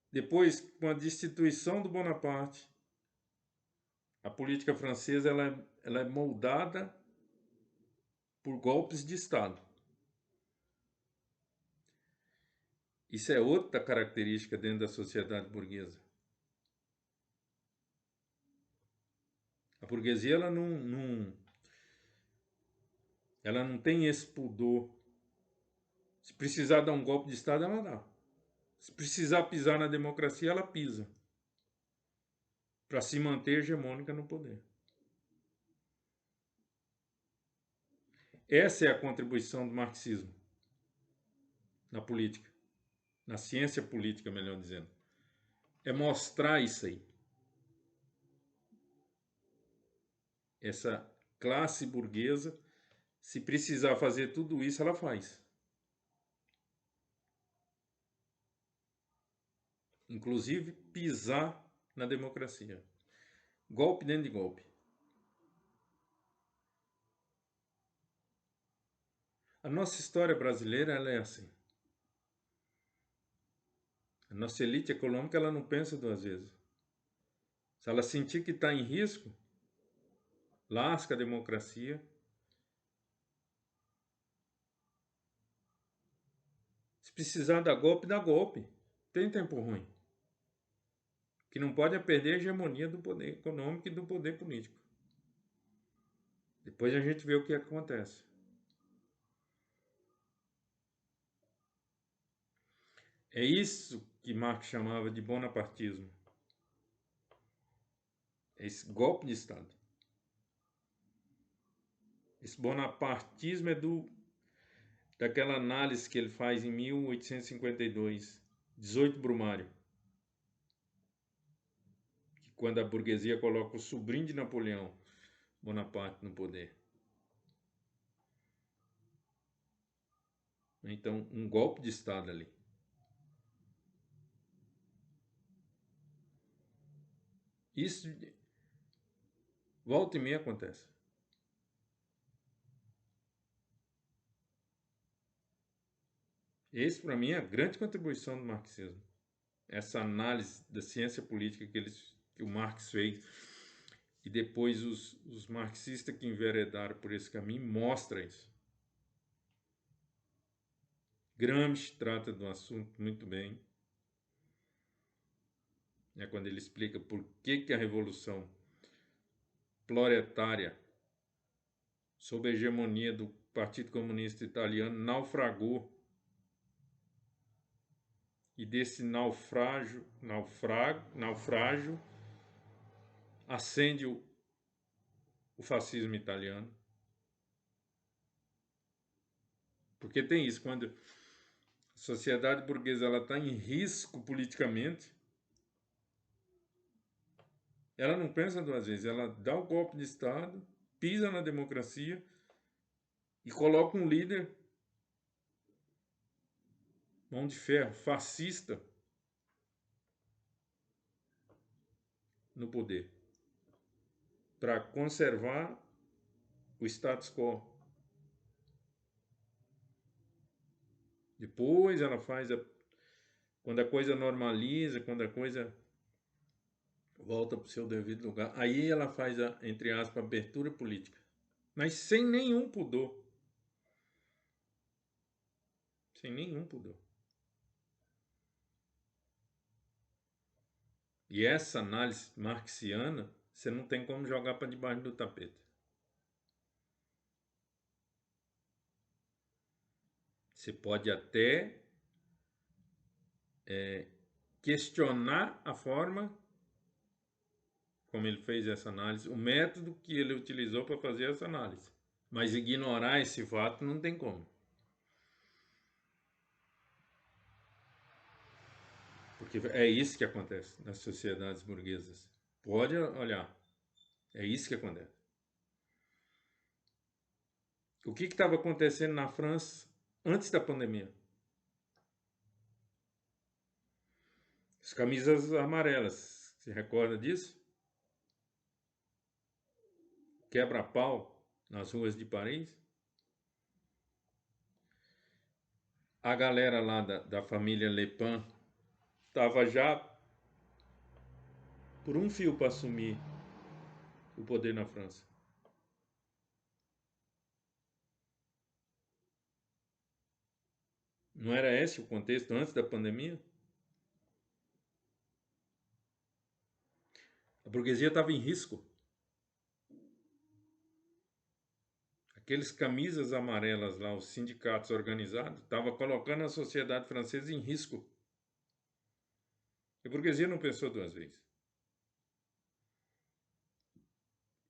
Depois, com a destituição do Bonaparte, a política francesa ela é moldada por golpes de Estado. Isso é outra característica dentro da sociedade burguesa. A burguesia ela não tem esse pudor. Se precisar dar um golpe de Estado, ela dá. Se precisar pisar na democracia, ela pisa. Para se manter hegemônica no poder. Essa é a contribuição do marxismo na política. Na ciência política, melhor dizendo. É mostrar isso aí. Essa classe burguesa, se precisar fazer tudo isso, ela faz. Inclusive, pisar na democracia. Golpe dentro de golpe. A nossa história brasileira ela é assim. A nossa elite econômica ela não pensa duas vezes. Se ela sentir que está em risco, lasca a democracia. Se precisar dar golpe, dá golpe. Tem tempo ruim. O que não pode é perder a hegemonia do poder econômico e do poder político. Depois a gente vê o que acontece. É isso que Marx chamava de bonapartismo. É esse golpe de Estado. Esse bonapartismo é daquela análise que ele faz em 1852, 18 Brumário. quando a burguesia coloca o sobrinho de Napoleão Bonaparte no poder. Então, um golpe de Estado ali. Isso, volta e meia, acontece. Esse, para mim, é a grande contribuição do marxismo. Essa análise da ciência política que o Marx fez, e depois os marxistas que enveredaram por esse caminho mostram isso. Gramsci trata do assunto muito bem. É quando ele explica por que a Revolução Proletária, sob a hegemonia do Partido Comunista Italiano, naufragou. E desse naufrágio acende o fascismo italiano. Porque tem isso, quando a sociedade burguesa está em risco politicamente, ela não pensa duas vezes, ela dá o golpe de Estado, pisa na democracia e coloca um líder, mão de ferro, fascista, no poder, para conservar o status quo. Depois ela faz, quando a coisa normaliza, quando a coisa volta para o seu devido lugar, aí ela faz a, entre aspas, abertura política. Mas sem nenhum pudor. Sem nenhum pudor. E essa análise marxiana, você não tem como jogar para debaixo do tapete. Você pode até questionar a forma como ele fez essa análise, o método que ele utilizou para fazer essa análise. Mas ignorar esse fato não tem como. Porque é isso que acontece nas sociedades burguesas. Pode olhar. É isso que acontece. O que estava acontecendo na França antes da pandemia? As camisas amarelas. Se recorda disso? Quebra-pau nas ruas de Paris. A galera lá da família Le Pen estava já por um fio para assumir o poder na França. Não era esse o contexto antes da pandemia? A burguesia estava em risco. Aqueles camisas amarelas lá, os sindicatos organizados, estavam colocando a sociedade francesa em risco. A burguesia não pensou duas vezes.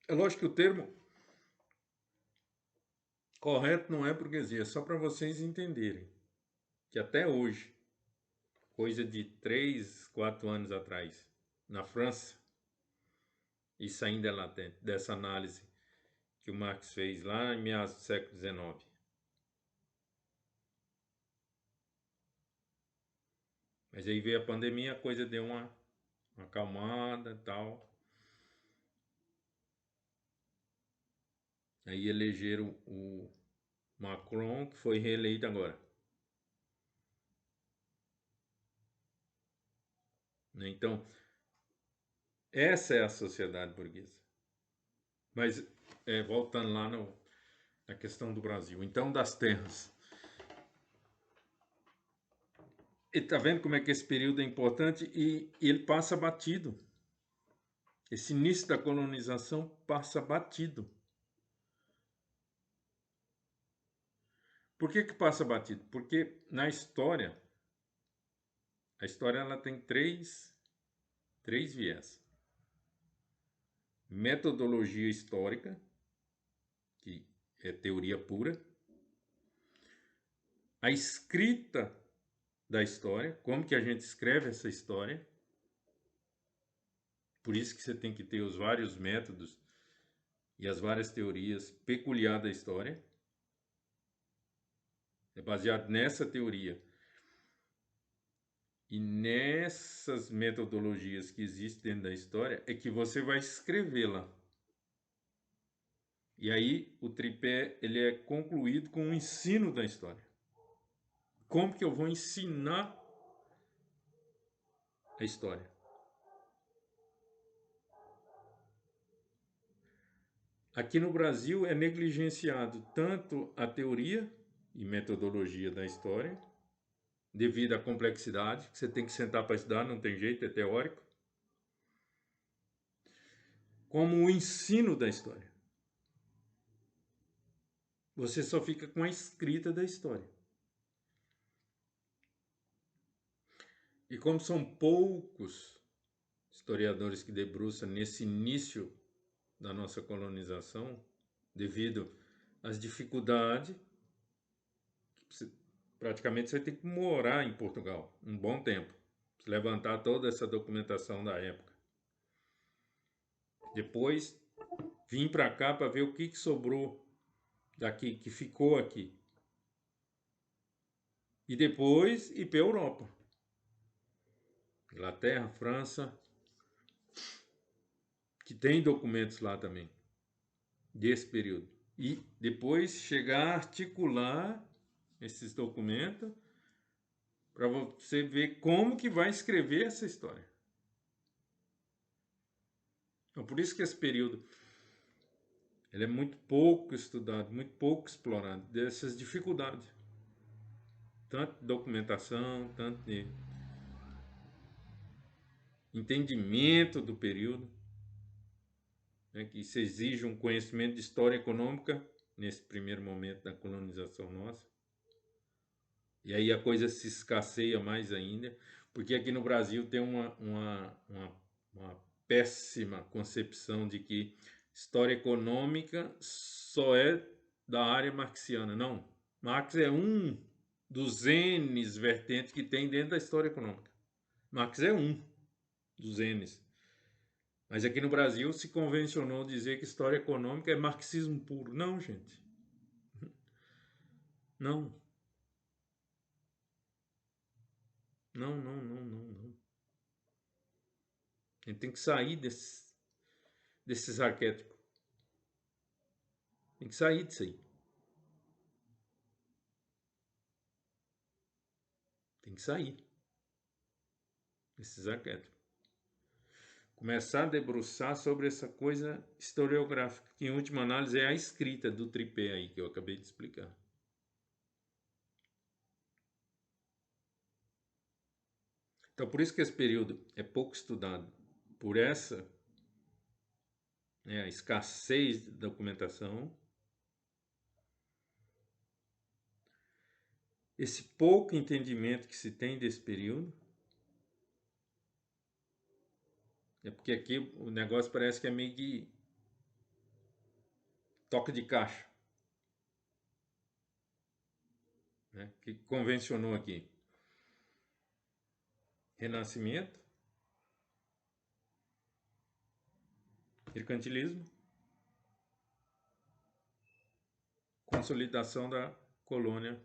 É lógico que o termo correto não é burguesia, é só para vocês entenderem que até hoje, coisa de 3, 4 anos atrás, na França, isso ainda é latente, dessa análise que o Marx fez lá em meados do século XIX. Mas aí veio a pandemia, a coisa deu uma acalmada e tal. Aí elegeram o Macron, que foi reeleito agora. Então, essa é a sociedade burguesa. Mas, voltando lá na questão do Brasil. Então, das terras. E tá vendo como é que esse período é importante e ele passa batido. Esse início da colonização passa batido. Por que passa batido? Porque na história, a história ela tem três viés. Metodologia histórica, que é teoria pura. A escrita da história, como que a gente escreve essa história. Por isso que você tem que ter os vários métodos e as várias teorias peculiares da história. É baseado nessa teoria e nessas metodologias que existem dentro da história é que você vai escrevê-la. E aí o tripé ele é concluído com o ensino da história. Como que eu vou ensinar a história? Aqui no Brasil é negligenciado tanto a teoria e metodologia da história, devido à complexidade, que você tem que sentar para estudar, não tem jeito, é teórico, como o ensino da história. Você só fica com a escrita da história. E como são poucos historiadores que debruçam nesse início da nossa colonização, devido às dificuldades, praticamente você tem que morar em Portugal um bom tempo, levantar toda essa documentação da época. Depois vim para cá para ver o que sobrou daqui, que ficou aqui. E depois ir para a Europa. Inglaterra, França, que tem documentos lá também, desse período. E depois chegar a articular esses documentos para você ver como que vai escrever essa história. Então, por isso que esse período ele é muito pouco estudado, muito pouco explorado, dessas dificuldades. Tanto de documentação, tanto de entendimento do período, né, que isso exige um conhecimento de história econômica nesse primeiro momento da colonização nossa. E aí a coisa se escasseia mais ainda, porque aqui no Brasil tem uma péssima concepção de que história econômica só é da área marxiana. Não, Marx é um dos N vertentes que tem dentro da história econômica. Marx é um dos N. Mas aqui no Brasil se convencionou dizer que história econômica é marxismo puro. Não, gente. Não. Não, não, não, não, não. A gente tem que sair desses arquétipos. Tem que sair disso aí. Tem que sair desses arquétipos. Começar a debruçar sobre essa coisa historiográfica, que em última análise é a escrita do tripé aí, que eu acabei de explicar. Então, por isso que esse período é pouco estudado, por essa a escassez de documentação, esse pouco entendimento que se tem desse período. É porque aqui o negócio parece que é meio que toca de caixa, né? Que convencionou aqui. Renascimento, mercantilismo, consolidação da colônia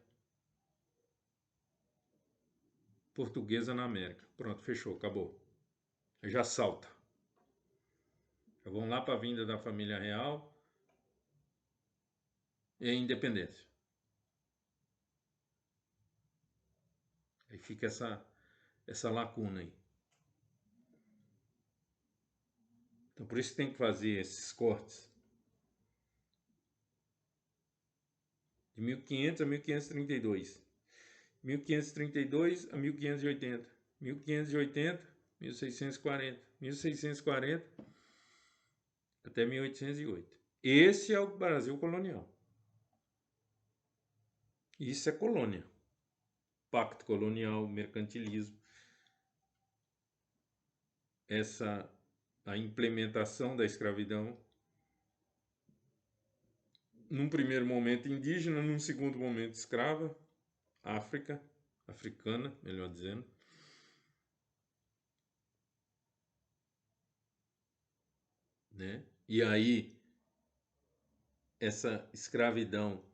portuguesa na América. Pronto, fechou, acabou. Aí já salta. Já vão lá para a vinda da família real e a independência. Aí fica essa lacuna aí. Então por isso que tem que fazer esses cortes. De 1500 a 1532. 1532 a 1580. 1580, 1640. 1640 até 1808. Esse é o Brasil colonial. Isso é colônia. Pacto colonial, mercantilismo. A implementação da escravidão. Num primeiro momento indígena, num segundo momento escrava. África, africana, melhor dizendo. né? E aí, essa escravidão,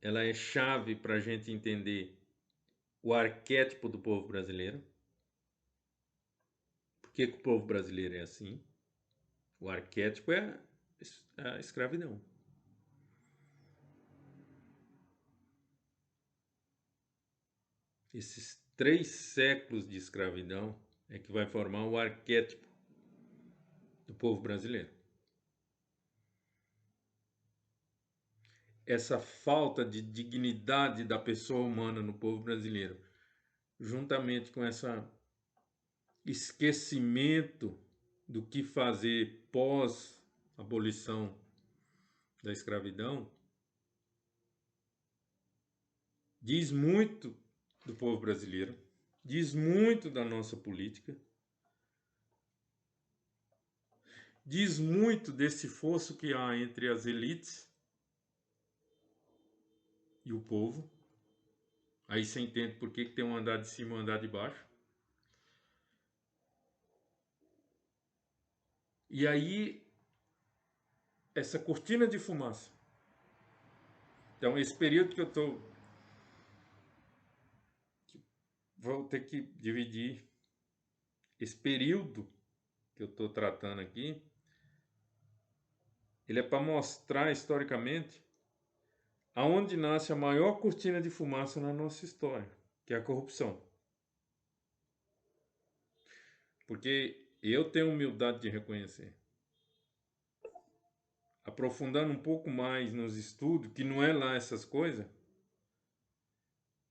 ela é chave para a gente entender o arquétipo do povo brasileiro. Por que que o povo brasileiro é assim? O arquétipo é a escravidão. Esses 3 séculos de escravidão é que vai formar o arquétipo do povo brasileiro. Essa falta de dignidade da pessoa humana no povo brasileiro, juntamente com esse esquecimento do que fazer pós abolição da escravidão, diz muito do povo brasileiro, diz muito da nossa política, diz muito desse fosso que há entre as elites e o povo. Aí você entende por que tem um andar de cima e um andar de baixo. E aí, essa cortina de fumaça. Então, esse período que eu estou... Vou ter que dividir esse período que eu estou tratando aqui. Ele é para mostrar historicamente aonde nasce a maior cortina de fumaça na nossa história, que é a corrupção. Porque eu tenho humildade de reconhecer. Aprofundando um pouco mais nos estudos, que não é lá essas coisas,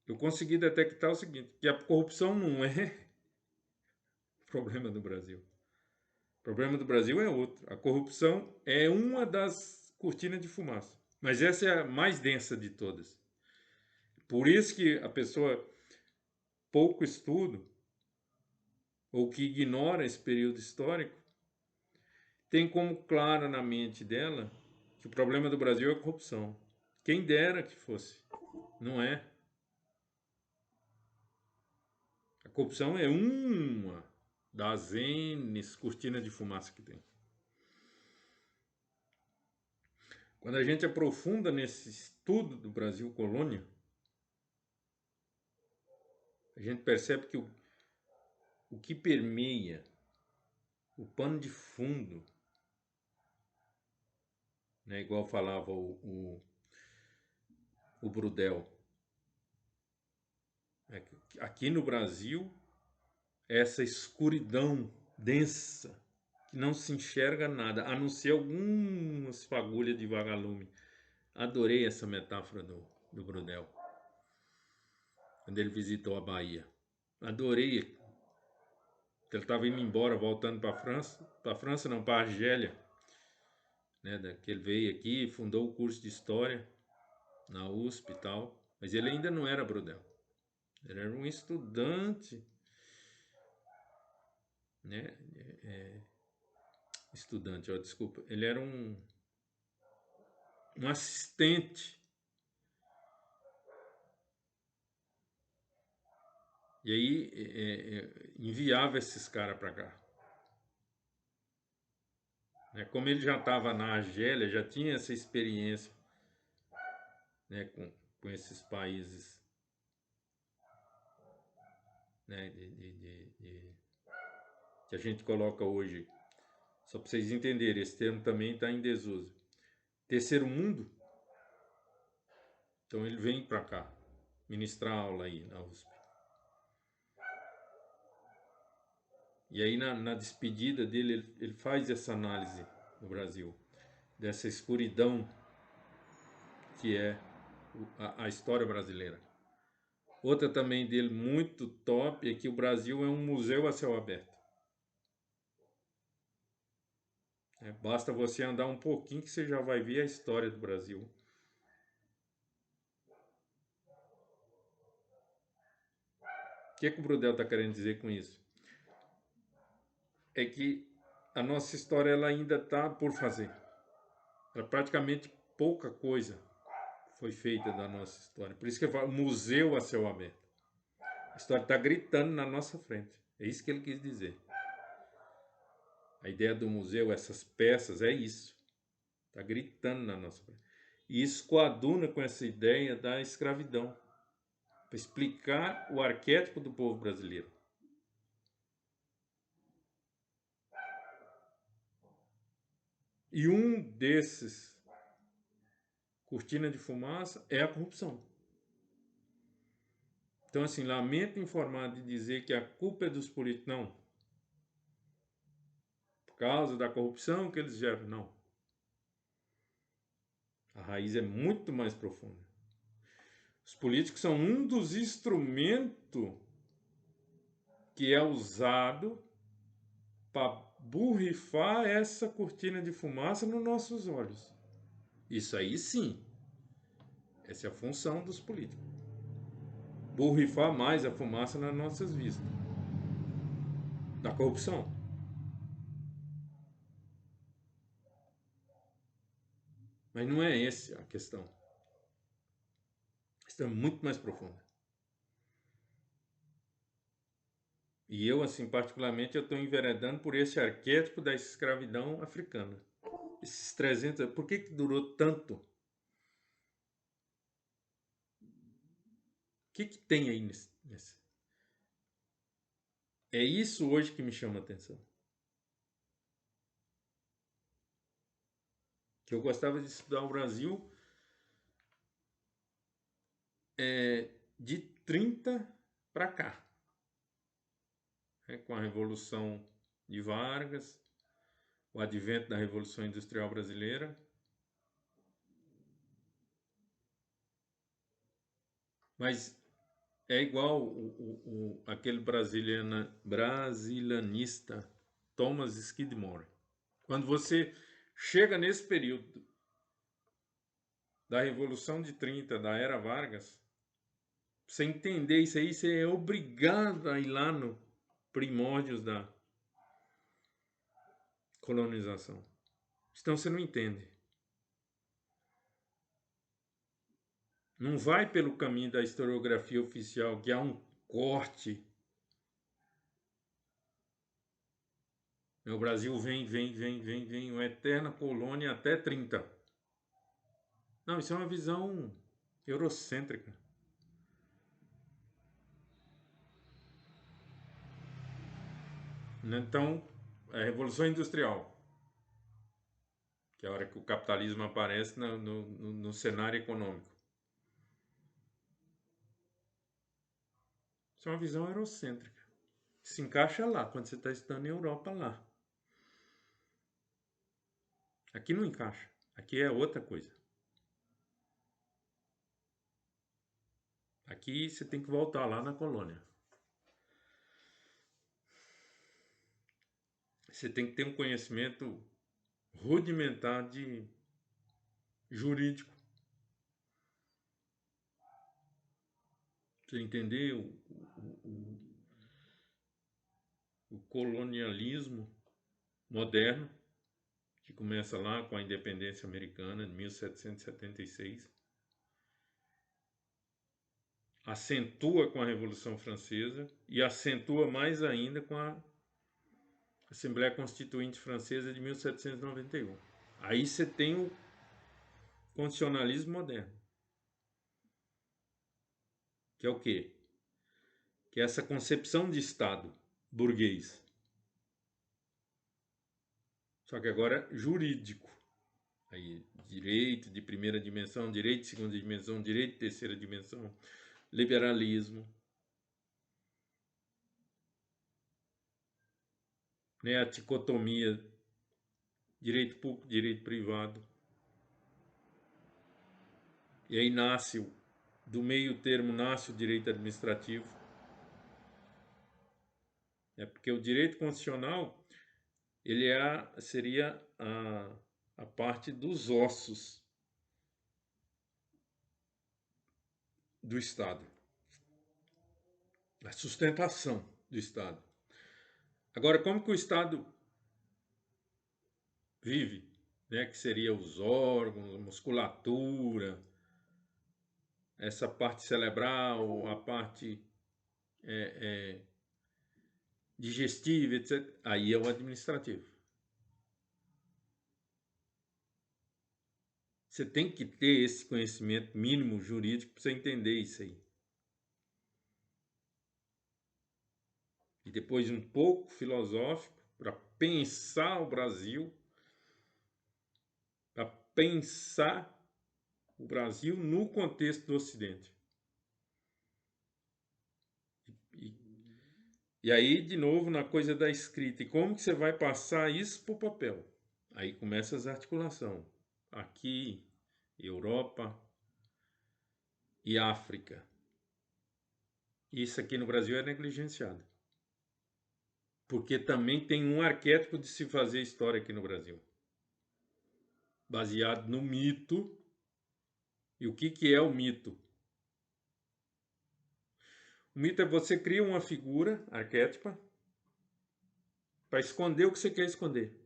eu consegui detectar o seguinte, que a corrupção não é o problema do Brasil. O problema do Brasil é outro. A corrupção é uma das cortinas de fumaça. Mas essa é a mais densa de todas. Por isso que a pessoa pouco estuda ou que ignora esse período histórico tem como claro na mente dela que o problema do Brasil é a corrupção. Quem dera que fosse. Não é. A corrupção é uma das N cortinas de fumaça que tem. Quando a gente aprofunda nesse estudo do Brasil colônia, a gente percebe que o que permeia, o pano de fundo, né, igual falava o Brudel, aqui no Brasil, essa escuridão densa, que não se enxerga nada, a não ser algumas fagulhas de vagalume. Adorei essa metáfora do Brudel, quando ele visitou a Bahia. Adorei. Ele estava indo embora, voltando para a França não, para a Argélia, né, que ele veio aqui, fundou o curso de História na USP e tal, mas ele ainda não era Brudel. Ele era um estudante, né, estudante, ó, desculpa, ele era um assistente. E aí enviava esses caras para cá. Como ele já estava na Argélia, já tinha essa experiência, né, com esses países, né, que a gente coloca hoje. Só para vocês entenderem, esse termo também está em desuso. Terceiro mundo. Então ele vem para cá ministrar aula aí na USP. E aí na despedida dele ele faz essa análise no Brasil, dessa escuridão que é a história brasileira. Outra também dele muito top é que o Brasil é um museu a céu aberto. Basta você andar um pouquinho que você já vai ver a história do Brasil. O que o Brudel está querendo dizer com isso? É que a nossa história ela ainda está por fazer. Praticamente pouca coisa foi feita da nossa história. Por isso que eu falo museu a céu aberto. A história está gritando na nossa frente. É isso que ele quis dizer. A ideia do museu, essas peças, é isso. Está gritando na nossa frente. E isso coaduna com essa ideia da escravidão, para explicar o arquétipo do povo brasileiro. E um desses, cortina de fumaça, é a corrupção. Então, assim, lamento informar de dizer que a culpa é dos políticos. Não. Por causa da corrupção que eles geram. Não. A raiz é muito mais profunda. Os políticos são um dos instrumentos que é usado para borrifar essa cortina de fumaça nos nossos olhos. Isso aí sim. Essa é a função dos políticos. Borrifar mais a fumaça nas nossas vistas. Da corrupção. Mas não é essa a questão. A questão é muito mais profunda. E eu, assim, particularmente, eu estou enveredando por esse arquétipo da escravidão africana. Esses 300... Por que durou tanto? O que tem aí nesse? É isso hoje que me chama a atenção. Que eu gostava de estudar o Brasil de 30 para cá. Com a Revolução de Vargas, o advento da Revolução Industrial Brasileira. Mas é igual aquele brasilanista Thomas Skidmore. Quando você chega nesse período da Revolução de 30, da Era Vargas, você entender isso aí, você é obrigado a ir lá no primórdios da colonização. Senão você não entende. Não vai pelo caminho da historiografia oficial, que há um corte. O Brasil vem, uma eterna colônia até 30. Não, isso é uma visão eurocêntrica. Então, a Revolução Industrial, que é a hora que o capitalismo aparece no cenário econômico. Isso é uma visão eurocêntrica. Se encaixa lá, quando você está estudando em Europa, lá. Aqui não encaixa. Aqui é outra coisa. Aqui você tem que voltar lá na colônia. Você tem que ter um conhecimento rudimentar de jurídico. Você entender o colonialismo moderno, que começa lá com a independência americana de 1776, acentua com a Revolução Francesa e acentua mais ainda com a Assembleia Constituinte Francesa de 1791. Aí você tem o constitucionalismo moderno. Que é o quê? Que é essa concepção de Estado burguês. Só que agora jurídico. Aí, direito de primeira dimensão, direito de segunda dimensão, direito de terceira dimensão, liberalismo, né, a dicotomia direito público, direito privado. E aí nasce, do meio termo, nasce o direito administrativo. É porque o direito constitucional, ele seria a parte dos ossos do Estado. A sustentação do Estado. Agora, como que o Estado vive? Né? Que seria os órgãos, a musculatura, essa parte cerebral, a parte digestiva, etc. Aí é o administrativo. Você tem que ter esse conhecimento mínimo jurídico para você entender isso aí. E depois um pouco filosófico para pensar o Brasil, para pensar o Brasil no contexto do Ocidente. E aí, de novo, na coisa da escrita. E como que você vai passar isso para o papel? Aí começa as articulações. Aqui, Europa e África. Isso aqui no Brasil é negligenciado. Porque também tem um arquétipo de se fazer história aqui no Brasil. Baseado no mito. E o que é o mito? O mito é você cria uma figura arquétipa para esconder o que você quer esconder.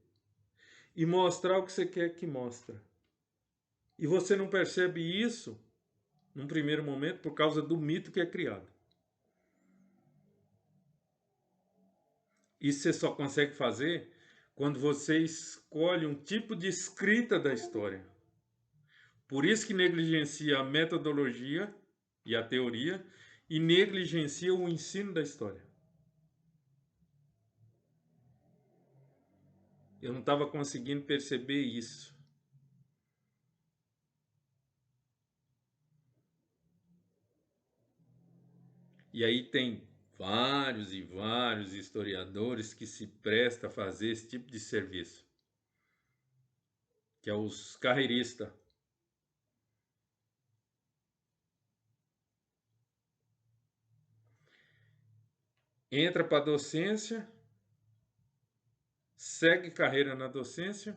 E mostrar o que você quer que mostre. E você não percebe isso num primeiro momento por causa do mito que é criado. Isso você só consegue fazer quando você escolhe um tipo de escrita da história. Por isso que negligencia a metodologia e a teoria e negligencia o ensino da história. Eu não estava conseguindo perceber isso. E aí tem vários e vários historiadores que se prestam a fazer esse tipo de serviço, que é os carreiristas. Entra para a docência, segue carreira na docência,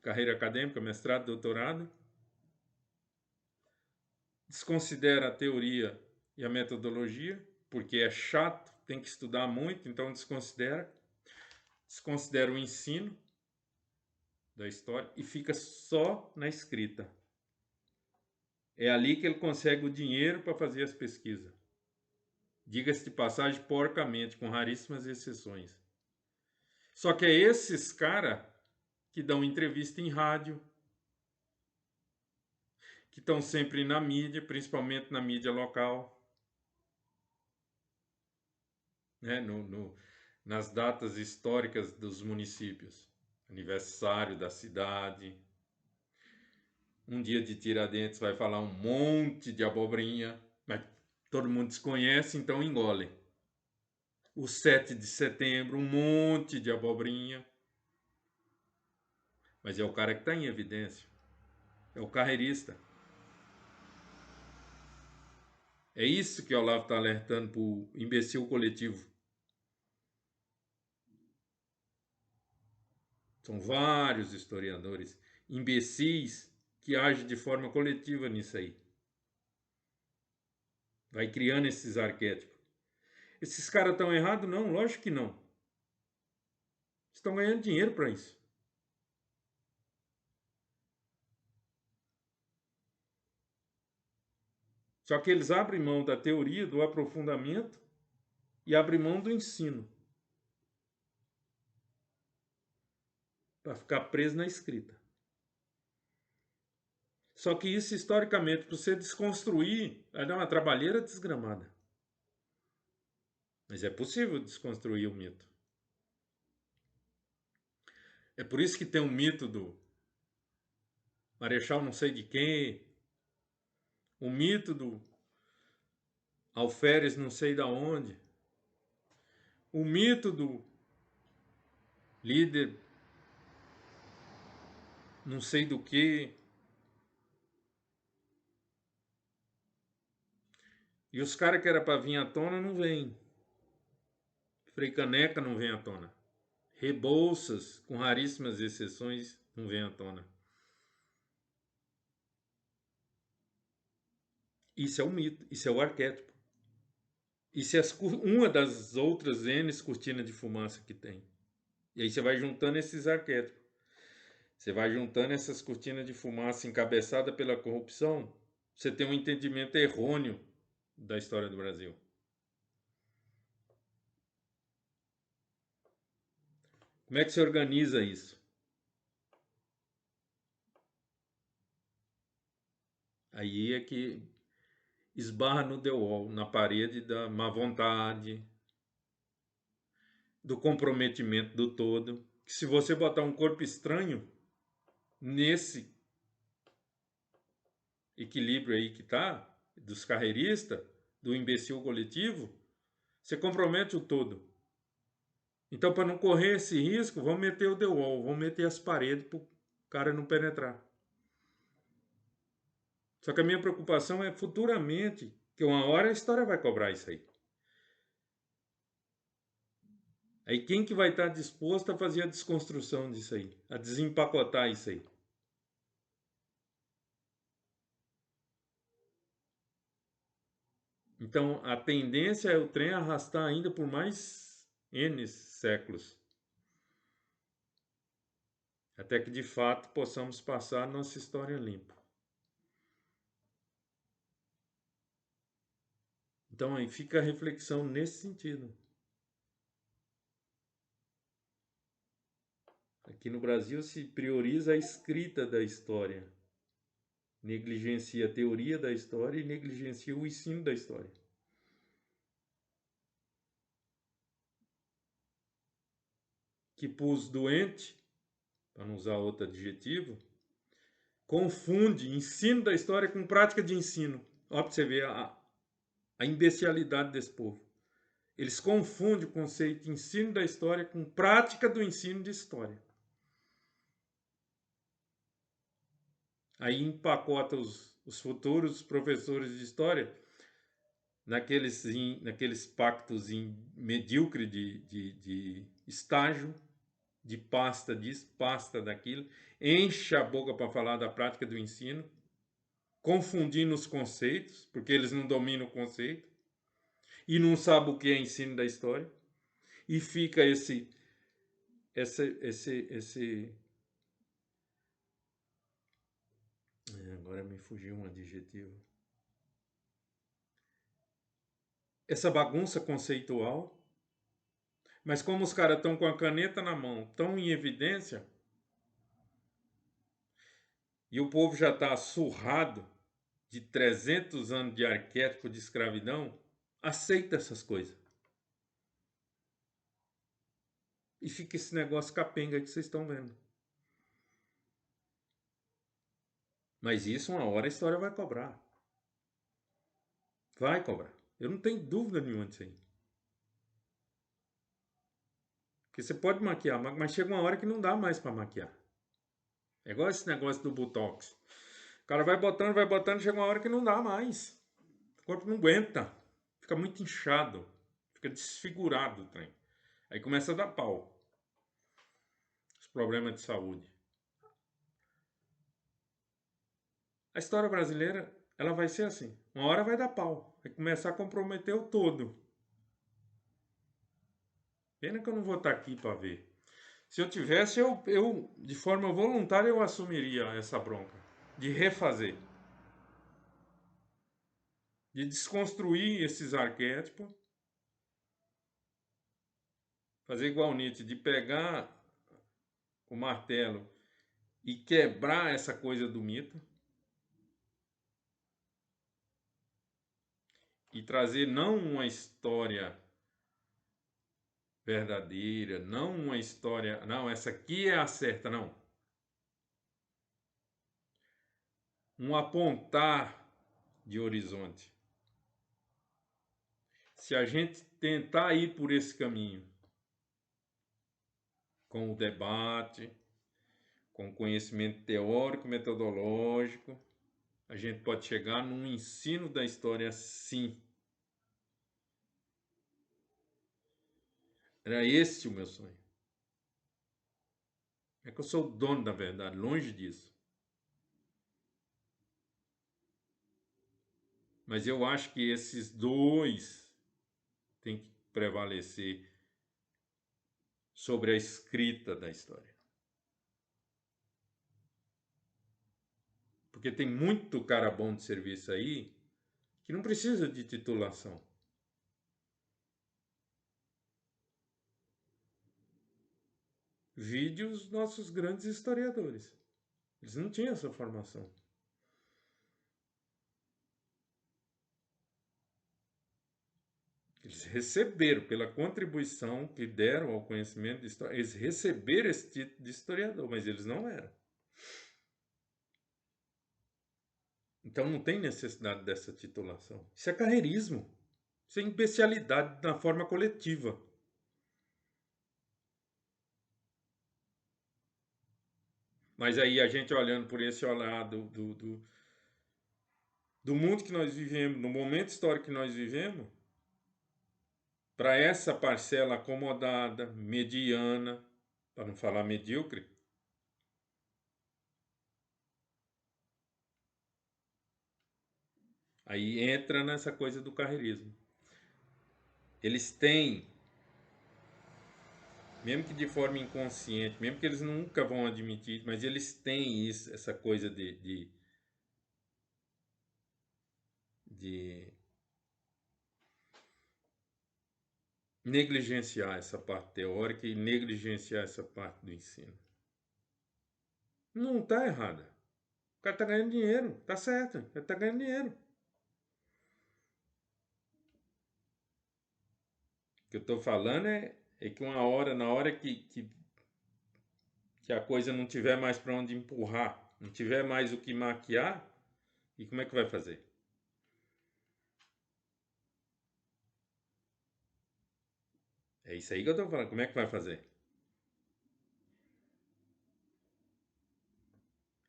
carreira acadêmica, mestrado, doutorado, desconsidera a teoria e a metodologia, porque é chato, tem que estudar muito, então desconsidera o ensino da história e fica só na escrita. É ali que ele consegue o dinheiro para fazer as pesquisas. Diga-se de passagem, porcamente, com raríssimas exceções. Só que é esses caras que dão entrevista em rádio, que estão sempre na mídia, principalmente na mídia local, né, nas datas históricas dos municípios, aniversário da cidade. Um dia de Tiradentes vai falar um monte de abobrinha, mas todo mundo desconhece, então engole. O 7 de setembro, um monte de abobrinha. Mas é o cara que está em evidência. É o carreirista. É isso que o Olavo está alertando para o imbecil coletivo. São vários historiadores imbecis que agem de forma coletiva nisso aí. Vai criando esses arquétipos. Esses caras estão errados? Não, lógico que não. Estão ganhando dinheiro para isso. Só que eles abrem mão da teoria, do aprofundamento e abrem mão do ensino. Para ficar preso na escrita. Só que isso, historicamente, para você desconstruir, vai dar uma trabalheira desgramada. Mas é possível desconstruir o mito. É por isso que tem um mito do Marechal não sei de quem, o mito do Alferes não sei da onde, o mito do líder não sei do que. E os caras que era para vir à tona não vêm. Frei Caneca não vem à tona. Rebouças, com raríssimas exceções, não vem à tona. Isso é o mito, isso é o arquétipo. Isso é uma das outras N cortinas de fumaça que tem. E aí você vai juntando esses arquétipos. Você vai juntando essas cortinas de fumaça encabeçada pela corrupção, você tem um entendimento errôneo da história do Brasil. Como é que se organiza isso? Aí é que esbarra no The Wall, na parede da má vontade, do comprometimento do todo. Que se você botar um corpo estranho nesse equilíbrio aí que tá, dos carreiristas, do imbecil coletivo, você compromete o todo. Então, para não correr esse risco, vamos meter o The Wall, vamos meter as paredes para o cara não penetrar. Só que a minha preocupação é futuramente, que uma hora a história vai cobrar isso aí. Aí quem que vai estar disposto a fazer a desconstrução disso aí? A desempacotar isso aí? Então, a tendência é o trem arrastar ainda por mais N séculos. Até que, de fato, possamos passar nossa história limpa. Então, aí fica a reflexão nesse sentido. Aqui no Brasil se prioriza a escrita da história. Negligencia a teoria da história e negligencia o ensino da história. Que pôs doente, para não usar outro adjetivo, confunde ensino da história com prática de ensino. Olha para você ver a imbecilidade desse povo. Eles confundem o conceito de ensino da história com prática do ensino de história. Aí empacota os futuros professores de história naqueles pactos medíocres de estágio, de pasta disso, pasta daquilo, enche a boca para falar da prática do ensino, confundindo os conceitos, porque eles não dominam o conceito, e não sabem o que é ensino da história, e fica esse agora me fugiu um adjetivo. Essa bagunça conceitual, mas como os caras estão com a caneta na mão, estão em evidência, e o povo já está surrado de 300 anos de arquétipo de escravidão, aceita essas coisas. E fica esse negócio capenga que vocês estão vendo. Mas isso, uma hora a história vai cobrar. Vai cobrar. Eu não tenho dúvida nenhuma disso aí. Porque você pode maquiar, mas chega uma hora que não dá mais para maquiar. É igual esse negócio do Botox. O cara vai botando, chega uma hora que não dá mais. O corpo não aguenta. Fica muito inchado. Fica desfigurado o trem. Aí começa a dar pau. Os problemas de saúde. A história brasileira, ela vai ser assim. Uma hora vai dar pau. Vai começar a comprometer o todo. Pena que eu não vou estar aqui para ver. Se eu tivesse, eu de forma voluntária eu assumiria essa bronca. De refazer. De desconstruir esses arquétipos. Fazer igual Nietzsche, de pegar o martelo e quebrar essa coisa do mito. E trazer não uma história verdadeira, não uma história, não, essa aqui é a certa, não. Um apontar de horizonte. Se a gente tentar ir por esse caminho, com o debate, com o conhecimento teórico, metodológico, a gente pode chegar num ensino da história sim. Era esse o meu sonho. É que eu sou o dono da verdade, longe disso. Mas eu acho que esses dois têm que prevalecer sobre a escrita da história. Porque tem muito cara bom de serviço aí que não precisa de titulação. Vide os nossos grandes historiadores. Eles não tinham essa formação. Eles receberam, pela contribuição que deram ao conhecimento de história, eles receberam esse título de historiador, mas eles não eram. Então não tem necessidade dessa titulação. Isso é carreirismo. Isso é imbecilidade na forma coletiva. Mas aí a gente olhando por esse olhar do mundo que nós vivemos, no momento histórico que nós vivemos, para essa parcela acomodada, mediana, para não falar medíocre, aí entra nessa coisa do carreirismo. Eles têm, mesmo que de forma inconsciente, mesmo que eles nunca vão admitir, mas eles têm isso, essa coisa de negligenciar essa parte teórica e negligenciar essa parte do ensino. Não está errada. O cara está ganhando dinheiro, tá certo, ele está ganhando dinheiro. O que eu estou falando é que uma hora, na hora que a coisa não tiver mais para onde empurrar, não tiver mais o que maquiar, e como é que vai fazer? É isso aí que eu estou falando, como é que vai fazer?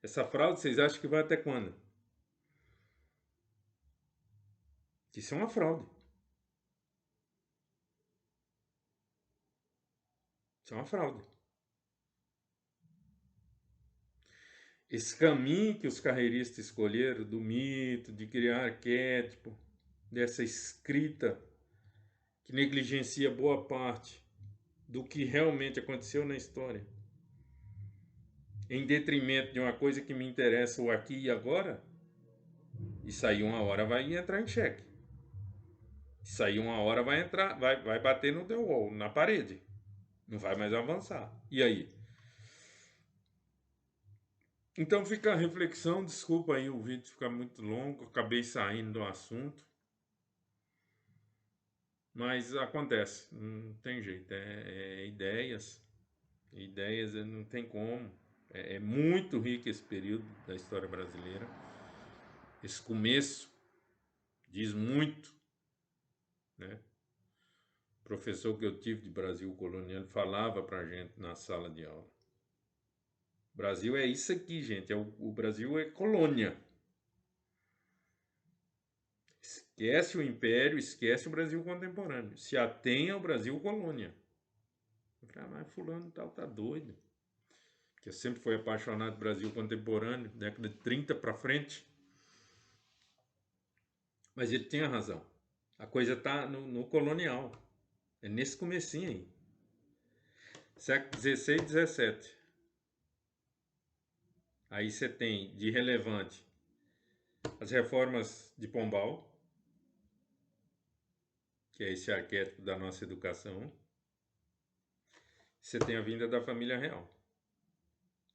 Essa fraude, vocês acham que vai até quando? Isso é uma fraude. Isso é uma fraude. Esse caminho que os carreiristas escolheram, do mito, de criar arquétipo, dessa escrita que negligencia boa parte do que realmente aconteceu na história, em detrimento de uma coisa que me interessa o aqui e agora, isso aí uma hora vai entrar em xeque. Isso aí uma hora vai entrar, vai bater no the wall, na parede. Não vai mais avançar. E aí? Então fica a reflexão, desculpa aí o vídeo ficar muito longo, acabei saindo do assunto. Mas acontece, não tem jeito, ideias, não tem como. É muito rico esse período da história brasileira. Esse começo diz muito, né? O professor que eu tive de Brasil colonial falava pra gente na sala de aula. O Brasil é isso aqui, gente. O Brasil é colônia. Esquece o império, esquece o Brasil contemporâneo. Se atém ao Brasil colônia. Ah, mas fulano tal tá doido. Que sempre foi apaixonado pelo Brasil contemporâneo, década de 30 para frente. Mas ele tinha razão. A coisa tá no colonial. É nesse comecinho aí. Século XVI e XVII. Aí você tem de relevante as reformas de Pombal, que é esse arquétipo da nossa educação. Você tem a vinda da família real,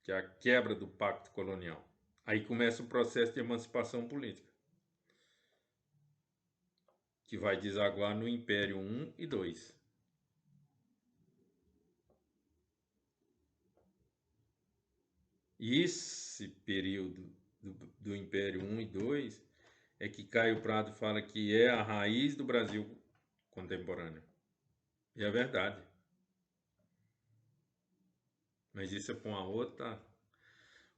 que é a quebra do pacto colonial. Aí começa o processo de emancipação política, que vai desaguar no Império I e II. E esse período do Império I e II é que Caio Prado fala que é a raiz do Brasil contemporâneo. E é verdade. Mas isso é para um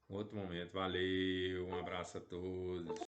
outro momento. Valeu, um abraço a todos.